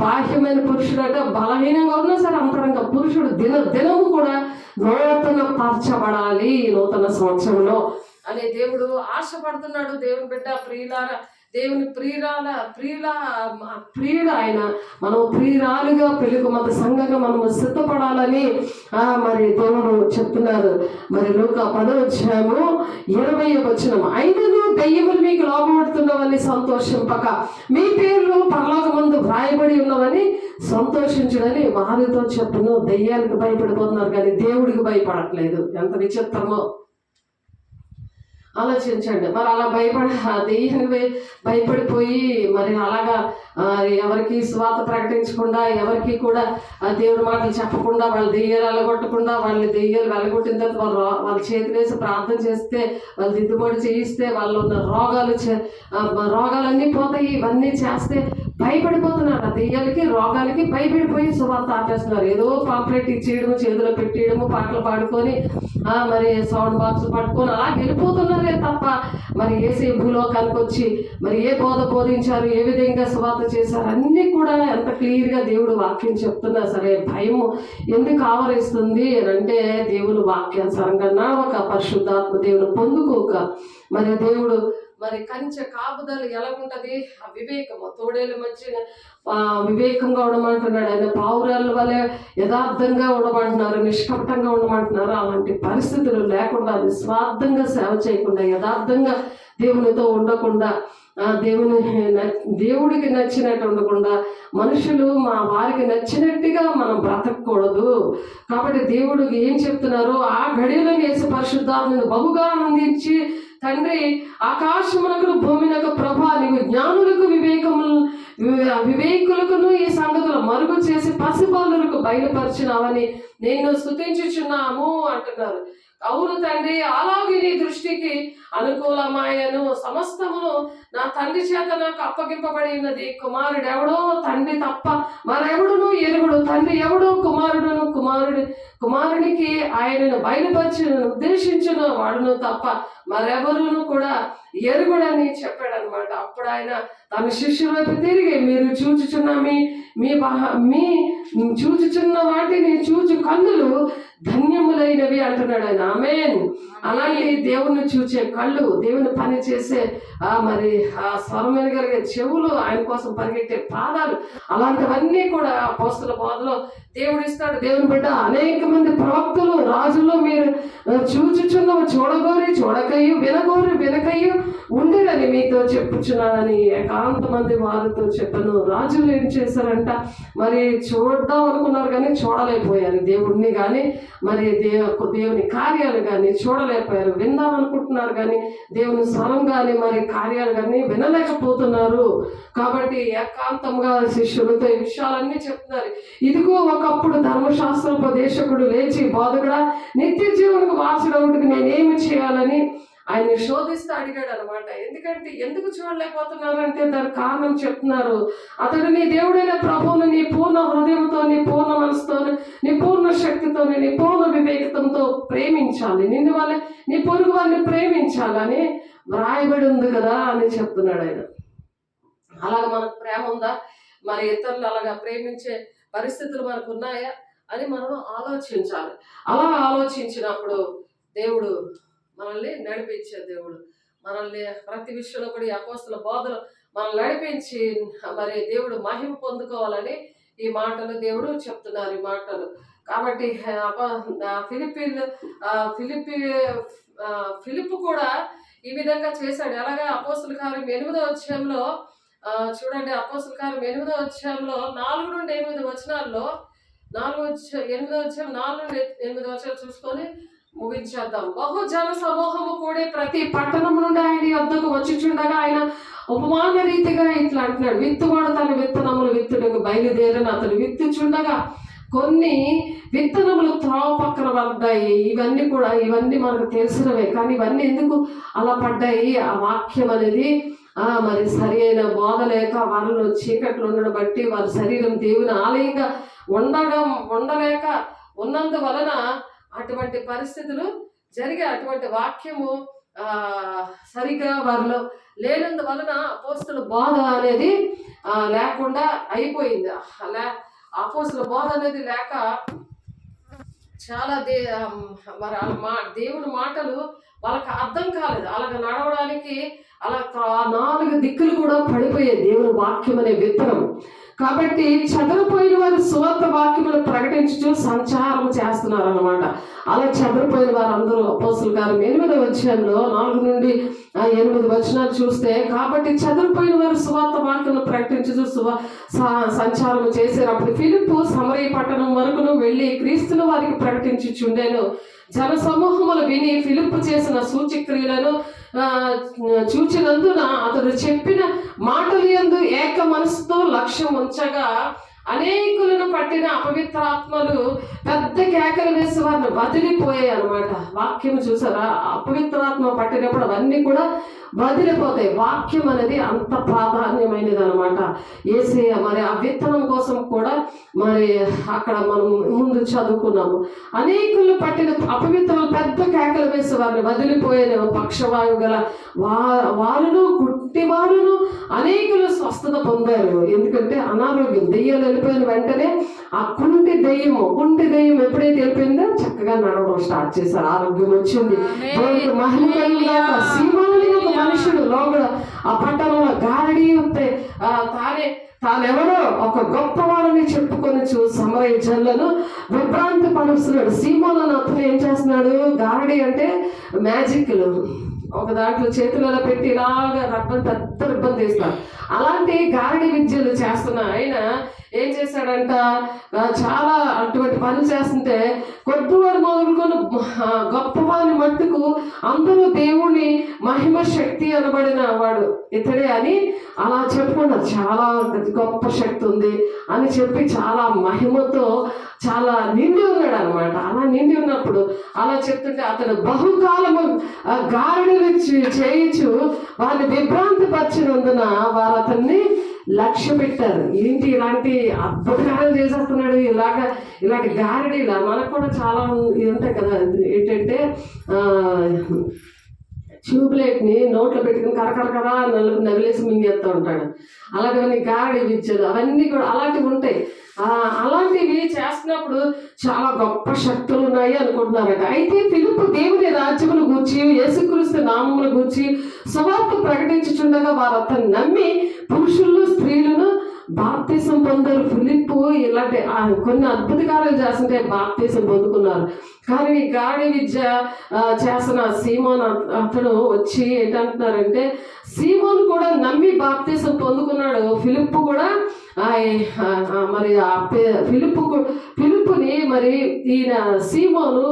బాహ్యమైన పురుషుడు అంటే బలహీనంగా ఉన్నా సరే అంతరంగ పురుషుడు దినము కూడా నూతన పరచబడాలి నూతన సంవత్సరంలో అని దేవుడు ఆశపడుతున్నాడు. దేవుని బిడ్డ, ప్రియులారా, దేవుని ప్రియుడు ఆయన. మనం ప్రియురాలుగా పెళ్లికి మత సంఘంగా మనము సిద్ధపడాలని మరి దేవుడు చెప్తున్నారు. మరి లూకా 10:20 అయినను దయ్యములు మీకు లోబడుతున్నవని సంతోషింపక మీ పేర్లు పరలోకమందు వ్రాయబడి ఉన్నవని సంతోషించుడని వారితో చెప్పును. దయ్యాలకు భయపడిపోతున్నారు కానీ దేవుడికి భయపడట్లేదు. ఎంత విచిత్రమో. ఆలోచించండి. మరి అలా దెయ్యానికి భయపడిపోయి మరి అలాగా ఎవరికి స్వార్థ ప్రకటించకుండా, ఎవరికి కూడా దేవుడి మాటలు చెప్పకుండా, వాళ్ళ దెయ్యాలు వెళ్ళగొట్టకుండా, వాళ్ళ దెయ్యాలు వెళ్ళగొట్టిన తర్వాత వాళ్ళ చేతులు వేసి ప్రార్థన చేస్తే, వాళ్ళు దిద్దుబాటు చేయిస్తే, వాళ్ళు ఉన్న రోగాలన్నీ పోతాయి. ఇవన్నీ చేస్తే భయపడిపోతున్నారు. ఆ దెయ్యాలకి రోగాలకి భయపడిపోయి సువార్త ఆపేస్తున్నారు. ఏదో పాంప్లెట్ ఇచ్చేయడము, చేతిలో పెట్టేయడము, పాటలు పాడుకొని మరి సౌండ్ బాక్స్ పట్టుకొని అలా వెళ్ళిపోతున్నారే తప్ప మరి ఏసీ భూలోకానికి వచ్చి మరి ఏ బోధ బోధించారు, ఏ విధంగా సువార్త చేశారు, అన్నీ కూడా ఎంత క్లియర్గా దేవుడు వాక్యం చెప్తున్నా సరే భయం ఎందుకు ఆవరిస్తుంది అని అంటే, దేవుని వాక్యానుసారంగా ఒక పరిశుద్ధాత్మ దేవుని పొందుకోక మరి దేవుడు మరి కంచె కాపుదల ఎలా ఉంటది, ఆ వివేకము తోడేళ్ళ మధ్య వివేకంగా ఉండమంటున్నాడు. ఆయన పావురాల వల్ల యథార్థంగా ఉండమంటున్నారు, నిష్కపటంగా ఉండమంటున్నారు. అలాంటి పరిస్థితులు లేకుండా, నిస్వార్థంగా సేవ చేయకుండా, యథార్థంగా దేవునితో ఉండకుండా, దేవుడికి నచ్చినట్టు ఉండకుండా, మనుషులు వారికి నచ్చినట్టుగా మనం బ్రతకూడదు. కాబట్టి దేవుడు ఏం చెప్తున్నారో ఆ గడియలో వేసి పరిశుద్ధాత్మను బహుగా ఆనందించి, తండ్రి ఆకాశమునకు భూమినకు ప్రభా నీవు జ్ఞానులకు వివేకులకును ఈ సంగతులు మరుగు చేసి పసిబాలులకు బయలుపరిచినావని నేను స్తుతించుచున్నాము అంటున్నారు. అవును తండ్రి, అలాగే నీ దృష్టికి అనుకూలమాయను సమస్తమును నా తండ్రి చేత నాకు అప్పగింపబడి ఉన్నది. కుమారుడు ఎవడో తండ్రి తప్ప మరెవడును ఎరుగుడు, తండ్రి ఎవడో కుమారునికి ఆయనను బయలుపరిచిన ఉద్దేశించిన వాడును తప్ప మరెవరును కూడా ఎరుగుడని చెప్పాడనమాట. అప్పుడు ఆయన తన శిష్యుల వైపు తిరిగి, మీరు చూచుచున్న మీ చూచుచున్న వాటిని చూచు కన్నులు ధన్యములైనవి అంటున్నాడు ఆయన. ఆమేన్. అలాంటి దేవుని చూచే కళ్ళు, దేవుని పని చేసే మరి ఆ స్వరం వినగలిగే చెవులు, ఆయన కోసం పరిగెట్టే పాదాలు, అలాంటివన్నీ కూడా అపోస్తల బోధలో దేవుడు ఇస్తాడు. దేవుని బిడ్డ అనేక మంది ప్రవక్తలు, రాజులు మీరు చూచుచున్నవి చూడగోరి చూడకయ్యు, వినగోరి వినకయ్యు ఉండేదని మీతో చెప్పుచున్నానని ఏకాంత మంది వారితో చెప్పను. రాజులు ఏం చేశారంట, మరి చూద్దాం అనుకున్నారు కానీ చూడలేకపోయారు. దేవుడిని కానీ మరి దేవుని కార్యాలు కానీ చూడలేకపోయారు. విందాం అనుకుంటున్నారు కానీ దేవుని స్వరం కానీ మరి కార్యాలు కానీ వినలేకపోతున్నారు. కాబట్టి ఏకాంతంగా శిష్యులతో ఈ విషయాలన్నీ చెప్తున్నారు. ఇదిగో ఒకప్పుడు ధర్మశాస్త్రోపదేశకుడు లేచి, బోధకుడా నిత్య జీవనకు వారసుడవుటకు నేనేమి చేయాలని ఆయన శోధిస్తూ అడిగాడు అనమాట. ఎందుకు చూడలేకపోతున్నారు అంటే దానికి కారణం చెప్తున్నారు. అతడు నీ దేవుడైన ప్రభువును నీ పూర్ణ హృదయంతో, నీ పూర్ణ మనసుతో, నీ పూర్ణ శక్తితో, నీ పూర్ణ వివేకంతో ప్రేమించాలి, నిన్ను వాళ్ళ నీ పొరుగు వారిని ప్రేమించాలని వ్రాయబడి ఉంది కదా అని చెప్తున్నాడు ఆయన. అలాగ మనకు ప్రేమ ఉందా, మరి ఇతరులు అలాగా ప్రేమించే పరిస్థితులు మనకు ఉన్నాయా అని మనం ఆలోచించాలి. అలా ఆలోచించినప్పుడు దేవుడు మనల్ని నడిపించే దేవుడు, మనల్ని ప్రతి విషయంలో కూడా ఈ అపోస్తల బోధలు మనల్ని నడిపించి మరి దేవుడు మహిమ పొందుకోవాలని ఈ మాటలు దేవుడు చెప్తున్నారు. ఈ మాటలు కాబట్టి ఫిలిప్పు కూడా ఈ విధంగా చేశాడు. ఎలాగా అపోస్తల కార్యం 8వ అధ్యాయంలో చూడండి, అపోస్తల కార్యం 8వ అధ్యాయంలో 4 నుండి 8 వచనాల్లో 8వ అధ్యాయం 4 నుండి 8 వచనాలు చూసుకొని ముగించేద్దాం. బహుజన సమూహము కూడి ప్రతి పట్టణం నుండి ఆయన యొద్దకు వచ్చిచుండగా ఆయన ఉపమాన రీతిగా ఇట్లా అంటున్నాడు. విత్తువాడు తన విత్తనములు విత్తుటకు బయలుదేరని అతడు విత్తుచుండగా కొన్ని విత్తనములు త్రోవ పక్కన పడ్డాయి. ఇవన్నీ మనకు తెలిసినవే, కానీ ఇవన్నీ ఎందుకు అలా పడ్డాయి? ఆ వాక్యం అనేది మరి సరి అయిన బోధ లేక, వారిలో చీకట్లు ఉండడం బట్టి వారి శరీరం దేవుని ఆలయంగా ఉండలేక ఉన్నందువలన అటువంటి పరిస్థితులు జరిగే, అటువంటి వాక్యము సరిగా వారిలో లేనందువలన అపోస్తల బోధ అనేది లేకుండా అయిపోయింది. అపోస్తల బోధ అనేది లేక చాలా దేవుడి మాటలు వాళ్ళకి అర్థం కాలేదు. అలాగ నడవడానికి అలా 4 దిక్కులు కూడా పడిపోయాయి దేవుని వాక్యం అనే విత్తనం. కాబట్టి చెదరిపోయిన వారు సువార్త వాక్యములు ప్రకటించుచు సంచారం చేస్తున్నారు అనమాట. అలా చెదరిపోయిన వారు అందరూ అపోస్తల కార్యం 8వ అధ్యాయంలో 4 నుండి 8 వచనాలు చూస్తే, కాబట్టి చెదరిపోయిన వారు సువార్త వాక్యములు ప్రకటించుచు సంచారం చేశారు. అప్పుడు ఫిలిప్పు సమరయ పట్టణం వరకును వెళ్ళి క్రీస్తును వారికి ప్రకటించుచుండెను. జన సమూహములు విని ఫిలిప్పు చేసిన సూచక్రియలను చూచినందున అతడు చెప్పిన మాటలు యందు ఏక మనసుతో లక్ష్యం ఉంచగా అనేకులను పట్టిన అపవిత్రాత్మలు పెద్ద కేకలు వేసి వారిని వదిలిపోయాయి అనమాట. వాక్యం చూసారా, అపవిత్రాత్మ పట్టినప్పుడు అవన్నీ కూడా వదిలిపోతాయి. వాక్యం అనేది అంత ప్రాధాన్యమైనది అనమాట. యేసయ్య మరి ఆ విత్తనం కోసం కూడా మరి అక్కడ మనం ముందు చదువుకున్నాము. అనేకులు పట్టిన అపవిత్రులు పెద్ద కేకలు వేసి వారిని వదిలిపోయిన పక్షవాయువు గల వారును గుట్టి వారును అనేకులు స్వస్థత పొందారు. ఎందుకంటే అనారోగ్యం దెయ్యాలు వెళ్ళిపోయిన వెంటనే ఆ కుంటి దెయ్యం ఎప్పుడైతే వెళ్ళిపోయిందో చక్కగా నడవడం స్టార్ట్ చేశారు, ఆరోగ్యం వచ్చింది. మహిమ కలిగినాక సీమోని ఒక మనుషుడు లోపల ఆ పట్టణంలో గారడీ ఉంటే తానెవరో ఒక గొప్పవాడని చెప్పుకొని సమరయ జనులను విభ్రాంతి పరుస్తున్నాడు. సీమోను అతను ఏం చేస్తున్నాడు, గారడీ అంటే మ్యాజిక్లు ఒక దాంట్లో చేతులలో పెట్టి ఇలాగా రబ్బని పెద్ద రిబ్బన్ తీస్తారు. అలాంటి గారడీ విద్యలు చేస్తున్న ఆయన ఏం చేశాడంట, చాలా అటువంటి పనులు చేస్తుంటే కొద్దివాడు మొదలుకొని గొప్పవాని మట్టుకు అందరూ దేవుని మహిమ శక్తి అనబడిన వాడు ఇతడే అని అలా చెప్పుకున్నారు. చాలా గొప్ప శక్తి ఉంది అని చెప్పి చాలా మహిమతో చాలా నిండి ఉన్నాడు అనమాట. అలా నిండి ఉన్నప్పుడు అలా చెప్తుంటే అతను బహుకాలము గారడీలు చేయించు వారిని విభ్రాంతి పరిచినందున వారు అతన్ని లక్ష్య పెట్టారు. ఏంటి ఇలాంటి అద్భుతాలు చేసేస్తున్నాడు, ఇలాంటి గారడీలా మనకు కూడా చాలా ఉంటాయి కదా. ఏంటంటే ట్యూబ్లైట్ని నోట్లో పెట్టుకుని కరకరకరా నవిలేసి మింగేస్తూ ఉంటాడు. అలాంటివన్నీ గారడీ విద్యలు అవన్నీ కూడా అలాంటివి ఉంటాయి. అలాంటివి చేస్తున్నప్పుడు చాలా గొప్ప శక్తులు ఉన్నాయి అనుకుంటున్నారట. అయితే ఫిలిప్పు దేవుని రాజ్యమును గూర్చి యేసుక్రీస్తు నామమును గూర్చి సువార్త ప్రకటించుచుండగా వారు అతన్ని నమ్మి పురుషులు స్త్రీలను బాప్తీసం పొందారు. ఫిలిప్పు ఇలాంటి కొన్ని అద్భుత కార్యాలు చేస్తుంటే బాప్తీసం పొందుకున్నారు. కానీ గారడీ విద్య చేసిన సీమోన్ అతను వచ్చి ఏంటంటున్నారంటే సీమోన్ కూడా నమ్మి బాప్తీసం పొందుకున్నాడు. ఫిలిప్పు కూడా మరి ఫిలిప్పుని మరి ఈయన సీమోను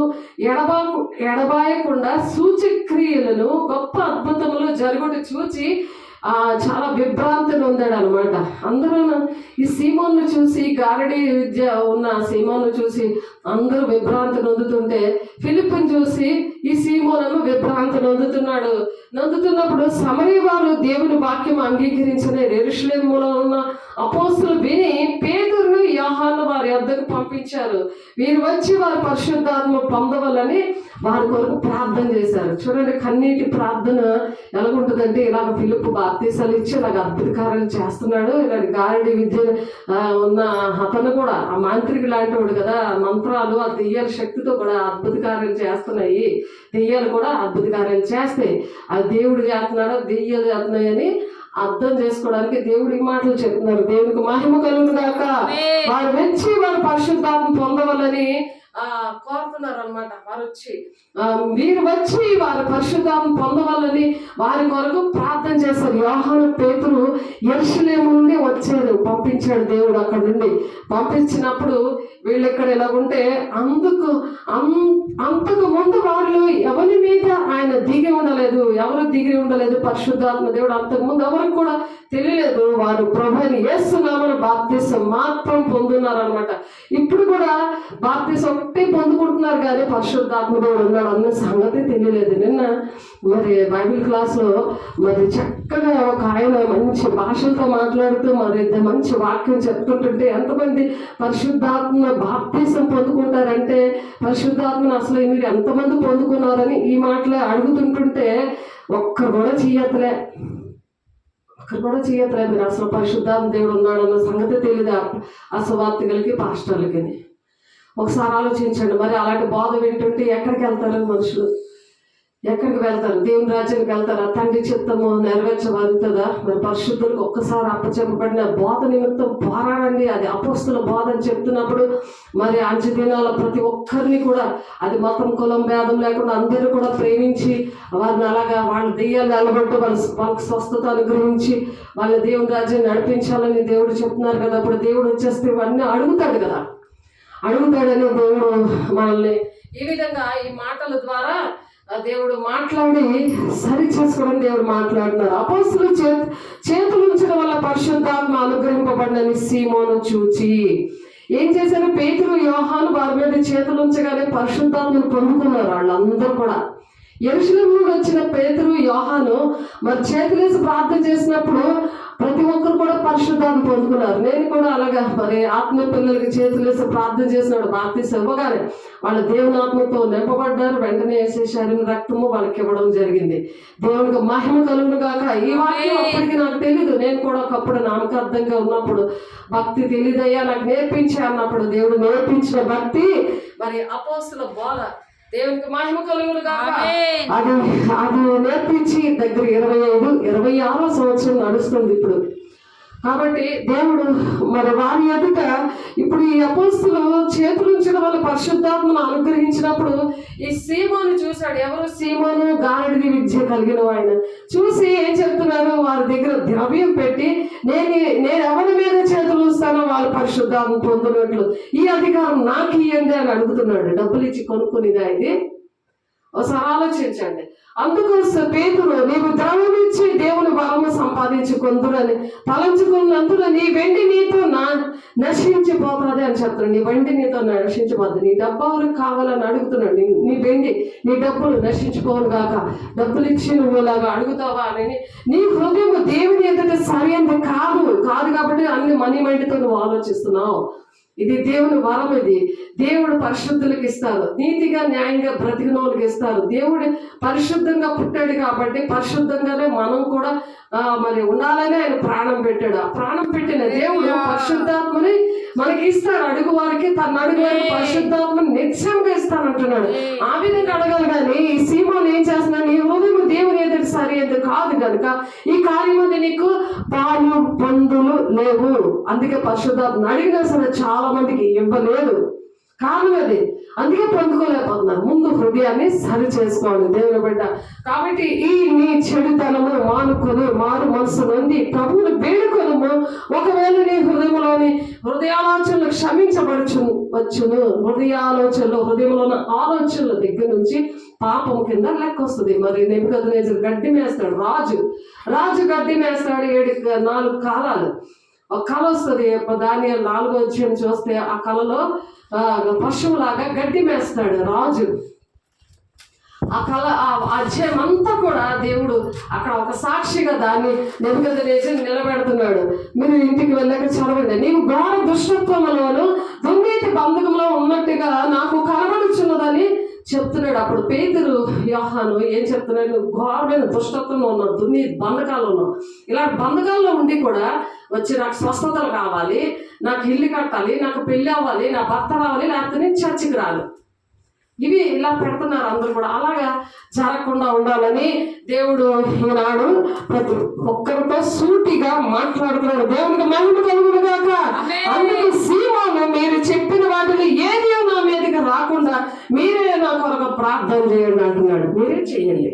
ఎడబాయకుండా సూచక్రియలను గొప్ప అద్భుతములు జరుగుట చూచి చాలా విభ్రాంతిని ఉందాడు అనమాట. అందరూ ఈ సీమోన్ను చూసి గారడీ విద్య ఉన్న సీమోన్ను చూసి అందరూ విభ్రాంతి నొందుతుంటే ఫిలిప్పుని చూసి ఈ సీమోను విభ్రాంతి నొందుతున్నప్పుడు సమరయ వారు దేవుని వాక్యం అంగీకరించిన యెరూషలేములో ఉన్న అపోస్తులు విని పేతురును యోహాను వారి వద్దకు పంపించారు. వీరు వచ్చి వారి పరిశుద్ధాత్మ పొందవాలని వారి కొరకు ప్రార్థన చేశారు. చూడండి, కన్నీటి ప్రార్థన ఎలాగుంటుందంటే ఇలాగ ఫిలిప్పు బాప్తీసాలు ఇచ్చి ఇలాగ అద్భుత కార్యాలు చేస్తున్నాడు. ఇలాంటి గారడీ విద్య ఉన్న అతను కూడా ఆ మాంత్రికుడు లాంటి వాడు కదా, మంత్రాలు ఆ దెయ్యాల శక్తితో కూడా అద్భుత కార్యాలు చేస్తున్నాయి. దెయ్యాలు కూడా అద్భుత కార్యాలు చేస్తాయి. అది దేవుడు చేస్తున్నాడో దెయ్యాలు చేస్తున్నాయని అర్థం చేసుకోవడానికి దేవుడి మాటలు చెప్తున్నారు. దేవుడికి మహిమ కలుగును గాక. వారు వచ్చి వారు పరిశుద్ధాత్మ పొందవాలని కోరుతున్నారు అనమాట. వీరు వచ్చి వారి పరిశుద్ధాత్మ పొందవాలని వారి కొరకు ప్రార్థన చేశారు. యోహాను పేతురు యెరూషలేము నుండి వచ్చాడు, పంపించాడు దేవుడు. అక్కడ నుండి పంపించినప్పుడు వీళ్ళు ఇక్కడ ఇలాగుంటే అంతకు ముందు వాళ్ళు ఎవరి మీద ఆయన ఎవరు దిగి ఉండలేదు పరిశుద్ధాత్మ దేవుడు. అంతకుముందు ఎవరికి కూడా తెలియలేదు. వారు ప్రభువుని యేసు నామమున బాప్తీసం మాత్రం పొందున్నారు అనమాట. ఇప్పుడు కూడా బాప్తీసం ఒకటి పొందుకుంటున్నారు కానీ పరిశుద్ధాత్మ దేవుడు ఉన్నాడు అన్న సంగతి తెలియలేదు. నిన్న మరి బైబిల్ క్లాస్లో మరి చక్కగా ఒక ఆయన మంచి భాషలతో మాట్లాడుతూ మరి మంచి వాక్యం చెప్తుంటుంటే ఎంతమంది పరిశుద్ధాత్మ బాప్తీసం పొందుకుంటారంటే పరిశుద్ధాత్మను అసలు మీరు ఎంతమంది పొందుకున్నారని ఈ మాటలు అడుగుతుంటుంటే ఒక్కరు కూడా చేయట్లే. మీరు అసలు పరిశుద్ధాత్మ దేవుడు ఉన్నాడన్న సంగతి తెలియదు అసవార్తికులకి పాస్టర్లకి. ఒకసారి ఆలోచించండి, మరి అలాంటి బోధ వింటుంటే ఎక్కడికి వెళ్తారు మనుషులు? ఎక్కడికి వెళ్తారు? దేవుని రాజ్యానికి వెళ్తారా? తండ్రి చిత్తము నెరవేర్చబడుతుందా? మరి పరిశుద్ధులకు ఒక్కసారి అప్పచెప్పబడిన బోధ నిమిత్తం పోరాడండి. అది అపోస్తుల బోధ అని చెప్తున్నప్పుడు మరి అంచె దినాల ప్రతి ఒక్కరిని కూడా అది మతం కులం భేదం లేకుండా అందరూ కూడా ప్రేమించి వారిని అలాగా వాళ్ళ దెయ్యాలు నిలబెట్టు వాళ్ళకి స్వస్థత అనుగ్రహించి వాళ్ళ దేవుని రాజ్యాన్ని నడిపించాలని దేవుడు చెప్తున్నారు కదా. అప్పుడు దేవుడు వచ్చేస్తే ఇవన్నీ అడుగుతాడని దేవుడు మనల్ని ఈ విధంగా ఈ మాటల ద్వారా ఆ దేవుడు మాట్లాడి సరి చేసుకోవడం దేవుడు మాట్లాడుతున్నారు. అపోస్తులు చేతులు ఉంచడం వల్ల పరిశుద్ధాత్మ అనుగ్రహింపబడినని సీమోను చూచి ఏం చేశారు? పేతురు, యోహాను వారి మీద చేతులు ఉంచగానే పరిశుద్ధాత్మను పొందుకున్నారు వాళ్ళందరూ కూడా. యెరూషలేము నుండి వచ్చిన పేతురు, యోహాను మరి చేతులేసి ప్రార్థన చేసినప్పుడు ప్రతి ఒక్కరు కూడా పరిశుద్ధాన్ని పొందుకున్నారు. నేను కూడా అలాగా మరి ఆత్మ పిల్లలకి చేతులేసి ప్రార్థన చేసినాడు. బాప్తిసం ఇవ్వగానే వాళ్ళ దేవుని ఆత్మతో నింపబడ్డారు. వెంటనే వేసేసారు రక్తము వాళ్ళకి ఇవ్వడం జరిగింది. దేవునికి మహిమ కలుగును గాక. ఈ వాక్యం అప్పటికి నాకు తెలీదు. నేను కూడా ఒకప్పుడు నామకార్థంగా ఉన్నప్పుడు భక్తి తెలీదయ్యా నాకు నేర్పించే అన్నప్పుడు దేవుడు నేర్పించిన భక్తి మరి అపోస్తుల బోధ. దేవునికి మహిమ కలుగును గాక. అది నేర్పించి దగ్గర 26వ సంవత్సరం నడుస్తుంది ఇప్పుడు. కాబట్టి దేవుడు మరి వారి ఎదుట ఇప్పుడు ఈ అపోస్తులు చేతులు ఉంచడం వల్ల పరిశుద్ధాత్మను అనుగ్రహించినప్పుడు ఈ సీమోను చూశాడు. ఎవరు? సీమోను, గారడి విద్య కలిగిన ఆయన. చూసి ఏం చెప్తున్నారు? వారి దగ్గర ద్రవ్యం పెట్టి నేను ఎవరి మీద చేతులు ఉంచుతానో వాళ్ళు పరిశుద్ధాత్మ పొందినట్లు ఈ అధికారం నాకు ఇయ్యండి అని అడుగుతున్నాడు. డబ్బులు ఇచ్చి కొనుక్కునేదా ఇది? ఒకసారి ఆలోచించండి. అందుకు పేతురు నీవు ద్రవ్యం ఇచ్చి దేవుని వరము సంపాదించుకుందురని తలంచుకున్నందున నీ వెండి నీతో నశించిపోతుంది అని చెప్తున్నాడు. నీ వెండి నీతో నశించిపోతుంది. నీ డబ్బు ఎవరికి కావాలని అడుగుతున్నాడు. నీ వెండి నీ డబ్బులు నశించుకోను గాక. డబ్బులు ఇచ్చి నువ్వు ఇలాగా అడుగుతావా అని నీ హృదయం దేవుని ఎదుట సరైనది కాదు కాబట్టి అన్ని మనీ మైండ్తో నువ్వు ఆలోచిస్తున్నావు. ఇది దేవుని వరం. ఇది దేవుడు పరిశుద్ధులకు ఇస్తారు. నీతిగా న్యాయంగా బ్రతికిన వాళ్ళకి ఇస్తారు. దేవుడు పరిశుద్ధంగా పుట్టాడు కాబట్టి పరిశుద్ధంగానే మనం కూడా మరి ఉండాలని ఆయన ప్రాణం పెట్టాడు. ఆ ప్రాణం పెట్టిన దేవుడు పరిశుద్ధాత్మని మనకి ఇస్తాడు. అడుగు వారికి తన అడుగు వారికి పరిశుద్ధాత్మని నిత్యంగా ఇస్తానంటున్నాడు. ఆ విధంగా అడగాలి. కానీ ఈ సీమోను ఏం చేస్తున్నాడు? నీ హృదయం దేవుని ఎదురు సరి ఎదురు కాదు కనుక ఈ కార్యం మీద నీకు పాలు పొందులు లేవు. అందుకే పరిశుద్ధాత్మని అడిగినా సరే చాలా మందికి ఇవ్వలేదు. కారణం అది. అందుకే పొందుకోలేకపోతున్నారు. ముందు హృదయాన్ని సరి చేసుకోవాలి దేవుని బిడ్డ. కాబట్టి ఈ నీ చెడుతనము మానుకొని మారు మనసు నుండి ప్రభువుని వేడుకొనుము. ఒకవేళ నీ హృదయాలోచనలు క్షమించబడుచును. హృదయంలో ఉన్న ఆలోచనల దగ్గర నుంచి పాపం కింద లెక్క వస్తుంది. మరి నెబుకద్నెజరు గడ్డి మేస్తాడు. రాజు గడ్డి మేస్తాడు 4 కాలాలు. ఒక కళ వస్తుంది. దానియేలు 4వ అధ్యాయం చూస్తే ఆ కళలో పశువులాగా గడ్డి మేస్తాడు రాజు. ఆ కళ ఆ అధ్యాయం అంతా కూడా దేవుడు అక్కడ ఒక సాక్షిగా దాన్ని నెబుకద్నెజరు నిలబెడుతున్నాడు. మీరు ఇంటికి వెళ్ళాక చదవండి. నీవు ఘోర దుష్టత్వములోను దుర్నీతి బంధకంలో ఉన్నట్టుగా నాకు కనబడుచున్నదని చెప్తున్నాడు. అప్పుడు పేతురు, యోహాను ఏం చెప్తున్నాడు? ఘోరమైన దుష్టత్వంలో ఉన్నావు, దుర్నీతి బంధకాలు ఉన్నావు. ఇలాంటి బంధకాల్లో ఉండి కూడా వచ్చి నాకు స్వస్థతలు కావాలి, నాకు ఇల్లు కట్టాలి, నాకు పెళ్ళి అవ్వాలి, నా భర్త రావాలి, లేకపోతే నేను చర్చికి రాలి. ఇవి ఇలా పెడుతున్నారు అందరూ కూడా. అలాగా జరగకుండా ఉండాలని దేవుడు ఈనాడు ప్రతి ఒక్కరితో సూటిగా మాట్లాడుతున్నాడు. దేవునికి మహిమ కలుగును గాక. అందుకే సీమోను మీరు చెప్పిన వాటిలో ఏది నా మీదకి రాకుండా మీరే నా కొరకు ప్రార్థన చేయండి అంటున్నాడు. మీరే చెయ్యండి.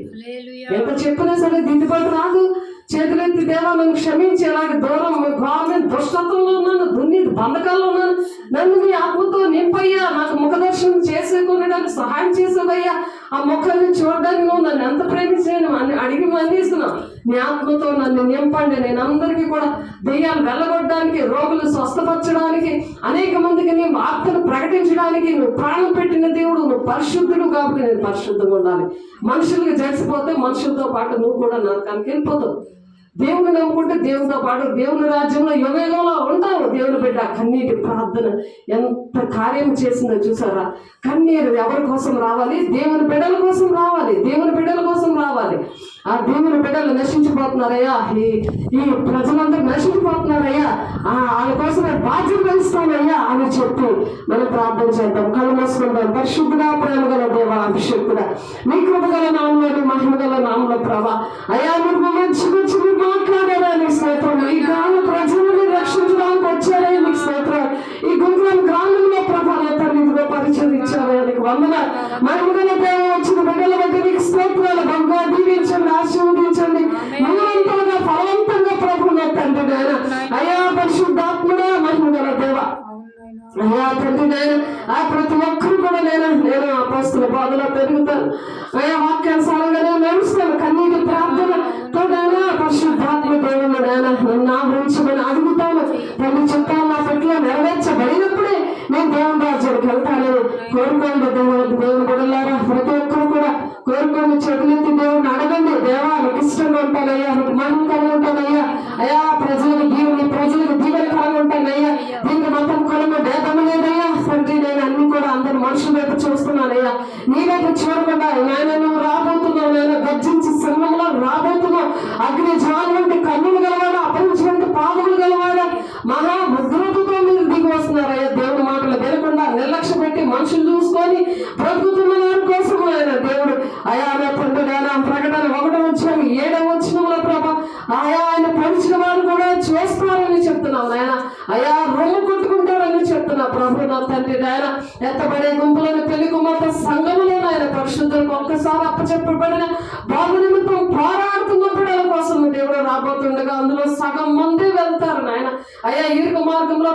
ఎంత చెప్పినా సరే దిద్దుబాటు రాదు. చేతులెత్తి దేవా నన్ను క్షమించి ఎలాంటి దూరం ఘోరమైన దుష్టత్వంలో ఉన్నాను, దుర్నీతి బంధకాల్లో ఉన్నాను, నన్ను నీ ఆత్మతో నింపయ్యా, నాకు ముఖదర్శనం చేసుకునేదానికి సహాయం చేసేవయ్యా, ఆ ముఖాన్ని చూడడానికి నువ్వు నన్ను ఎంత ప్రేమించాను అని అడిగి అందిస్తున్నావు. నీ ఆత్మతో నన్ను నింపండి. నేను అందరికీ కూడా దెయ్యాలు వెళ్ళగొట్టడానికి, రోగులు స్వస్థపరచడానికి, అనేక మందికి నీ వార్తను ప్రకటించడానికి నువ్వు ప్రాణం పెట్టిన దేవుడు, నువ్వు పరిశుద్ధుడు కాబట్టి నేను పరిశుద్ధంగా ఉండాలి. మనుషులకి జరిసిపోతే మనుషులతో పాటు నువ్వు కూడా నరకానికి వెళ్ళిపోతావు. దేవుని నమ్ముకుంటే దేవునితో పాటు దేవుని రాజ్యంలో యుగంలో ఉంటావు. దేవుని బిడ్డ కన్నీటి ప్రార్థన ఎంత కార్యం చేసిందో చూసారా? కన్నీరు ఎవరి కోసం రావాలి? దేవుని బిడ్డల కోసం రావాలి. దేవుని బిడ్డల కోసం రావాలి. ఆ దేవుని బిడ్డలు నశించిపోతున్నారయ్యా, ఈ ప్రజలందరూ నశించిపోతున్నారయ్యా, వాళ్ళ కోసం బాధ్యత వహిస్తానయ్యా అని చెప్పి మనం ప్రార్థన చేద్దాం. కళ్ళు మూసుకుంటాం. పరిశుద్ధుడా, ప్రేమ గల దేవ, అభిషేకుడా, నీ కృప గల నామంలో, మహిమ గల నామంలో ప్రభా అయ్యా మీరు మంచి మాట్లాడారా నీకు స్తోత్రం. ఈ గ్రామ ప్రజలను రక్షించడానికి వచ్చారా నీకు స్తోత్రం. ఈ గుంపుల గ్రామంలో ప్రభా తల్లిదిగా పరిచయం ఇచ్చారా నీకు వందనాలు. మహిమ గల దేవ, వచ్చిన బిడ్డల బట్టి నీకు స్తోత్రాలు. బాగా దీవించండి, ఆశీర్వదించండి. నూరంతలుగా ఫలవంతంగా ప్రభు నా తండ్రి నాయన. అయ్యా పరిశుద్ధాత్మడా, మహిమ గల దేవ, అయ్యా తండ్రి నాయన, ప్రతి ఒక్కరు కూడా నేను అపోస్తుల బోధలో పెరుగుతాను, అయా వాక్యానుసారంగానే నడుస్తాను. కన్నీటి ప్రార్థన తోడైనా పరిశుద్ధాత్మ దేవుడు నాయన నన్ను ఆవరించమని అడుగుతాను. తల్లి చిత్తాలు నా పట్ల నెరవేర్చబడినప్పుడే నేను దేవుని రాజ్యానికి వెళ్తానని కోరుకోండి. దేవుని బిడ్డలారా ప్రతి ఒక్కరు కూడా కోరుకోండి. చేతులెత్తి దేవుడిని అడగండి. దేవా నీకు ఇష్టంగా ఉంటానయ్యా, నీకు మహిమకరంగా ఉంటానయ్యా, అయా ప్రజలకు దీవెనకరంగా ఉంటానయ్యా, దీనికి మతం కొలమ భేదము లేదయ్యా తండ్రి. నేను అన్ని కూడా అందరు మనుషుల వైపు చూస్తున్నానయ్యా, నీ వైపు చూడకుండా నాయన నువ్వు రాబోతున్నావు. నేను గర్జించి సింహంలో రాబోతున్నావు. అగ్ని జ్వాల వంటి కన్నులు గలవాడు, అపరించి వంటి పాదములు గలవాడు, మహా ఉగ్రతతో మీరు దిగి వస్తున్నారయ్యా. దేవుడి మాటలు వినకుండా నిర్లక్ష్య పెట్టి మనుషులు చూసుకొని బ్రతుకుతున్న వారి కోసం ఆయన దేవుడు అయా తండ్రి నాయన ప్రకటన 1:7 ప్రభా ఆయా ఆయన పరిచిన వారు కూడా చేస్తారని చెప్తున్నావు నాయన. అయా రొమ్ము కొట్టుకుంటారని చెప్తున్నా ప్రభు నా తండ్రి నాయన. ఎత్తబడే గుంపులను పెళ్లి కుమార్తె సంఘములో ఆయన పరిశుద్ధులకు ఒక్కసారి అప్పచెప్పబడిన బాబు నిమిత్తం పోరాడుతున్న బిడ్డల కోసం దేవుడు రాబోతుండగా అందులో సగం మంది వెళ్తారు నాయన. అయా ఇరుకు మార్గంలో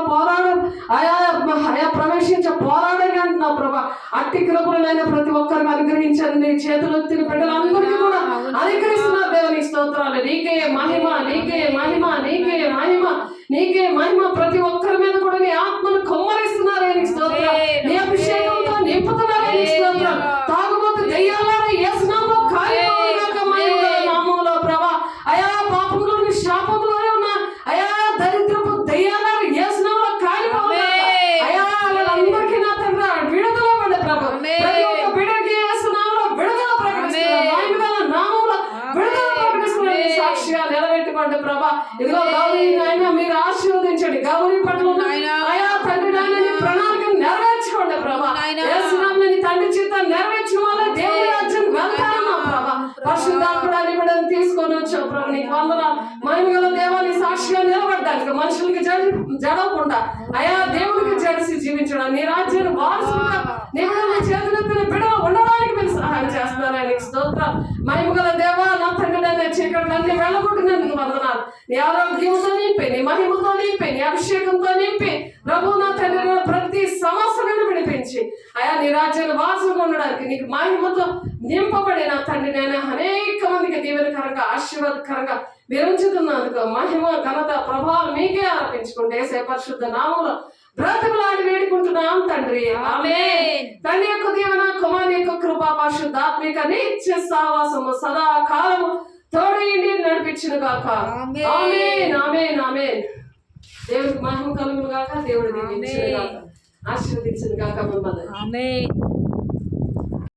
అయా ప్రవేశించే పోరాడని అంటున్నా ప్రభా. అట్టి కృపలైన ప్రతి ఒక్కరికి అనుగ్రహించండి. చేతులు ఎత్తిన బిడ్డలందరికీ కూడా అనుగ్రహిస్తున్నా దేవుని స్తోత్రాలు. నీకే మహిమ, నీకే మహిమ, నీకే మహిమ, నీకే మహిమ. ప్రతి ఒక్కరి మీద కూడా నీ ఆత్మను కొమ్మరిస్తున్నారే నీ స్తోత్రం. నీ అభిషేకంతో నింపుతున్నారే నీ స్తోత్రం. తాగుబోతు దెయ్యాలారా యేసు నామములో కాలిపోవుగాక మహిమ నామములో ప్రభా. అయా పాపంలోని శాపంలోనే ఉన్న అయా దరిద్రపు దెయ్యాలారా యేసు నామములో కాలిపోవుగాక. అయా వాళ్ళందరికీ నా తండ్రి విడుదల ఇవ్వండి ప్రభు. ప్రతి ఒక్క బిడ్డకి యేసు నామములో విడుదల ప్రకటిస్తున్నాను. మహిమగల నామములో విడుదల ప్రకటిస్తున్నాను. సాక్షిగా నిలబెట్టుకోండి ప్రభా. ఇదిగో గౌరీ నాయన మీరు ఆశీర్వదించండి. గౌరీ పట్ల అయా తండ్రి నాయన నీ ప్రణాళికను నెరవేర్చుకోండి ప్రభా. యేసు నామములో నీ తండ్రి చిత్తాన్ని నెరవేర్చిన వాళ్ళే దేవుని రాజ్యం వెళ్తారన్నా ప్రభా. పరిశుద్ధాత్ముడు అని బిడ్డను తీసుకొని వచ్చావు ప్రభు. నీకు వందనాలు. మహిమగల దేవాన్ని సాక్షిగా నిలబడ్డానికి మనుషులకి జడవకుండా అయా దేవుడికి జడిసి జీవించడం నీ రాజ్యాన్ని వారసులుగా నీ బిడ్డల చేతులెత్తిన బిడ్డలు ఉండడానికి మీరు సహాయం చేస్తున్నారని నీకు స్తోత్రాలు. మహిమగల దేవా నా తండ్రి చీకట్లన్నీ వెళ్ళగొట్టినందుకు వందనాలు. నీ ఆరోగ్యంతో నింపి, నీ మహిమతో నింపి, నీ అభిషేకంతో నింపి ప్రభు నా తండ్రి ప్రతి సమస్యలను విడిపించి అయా నీ రాజ్యాన్ని వారసులుగా ఉండడానికి నీకు మహిమతో నింపబడి నా తండ్రి నేను అనేక మందికి దీవెనకరంగా ఆశీర్వాదకరంగా మీరు ఉంచుతున్నందుకు మహిమ ఘనత ప్రభావం మీకే ఆరోపించుకుంటే యేసయ్య పరిశుద్ధ నామములో బ్రతుకులాడి వేడుకుంటున్నాం తండ్రి. ఆమేన్. తండ్రి యొక్క దీవెన, కుమారుని యొక్క కృప, పరిశుద్ధాత్మిక నిత్య సహవాసము సదా కాలము తోడేండి నడిపించును గాక. ఆమేన్, ఆమేన్, ఆమేన్. దేవుడికి మహిమ కలుగును గాక. దేవుడు దీవించును గాక, ఆశీర్వదించును గాక. మిమ్మల్ని ఆమేన్.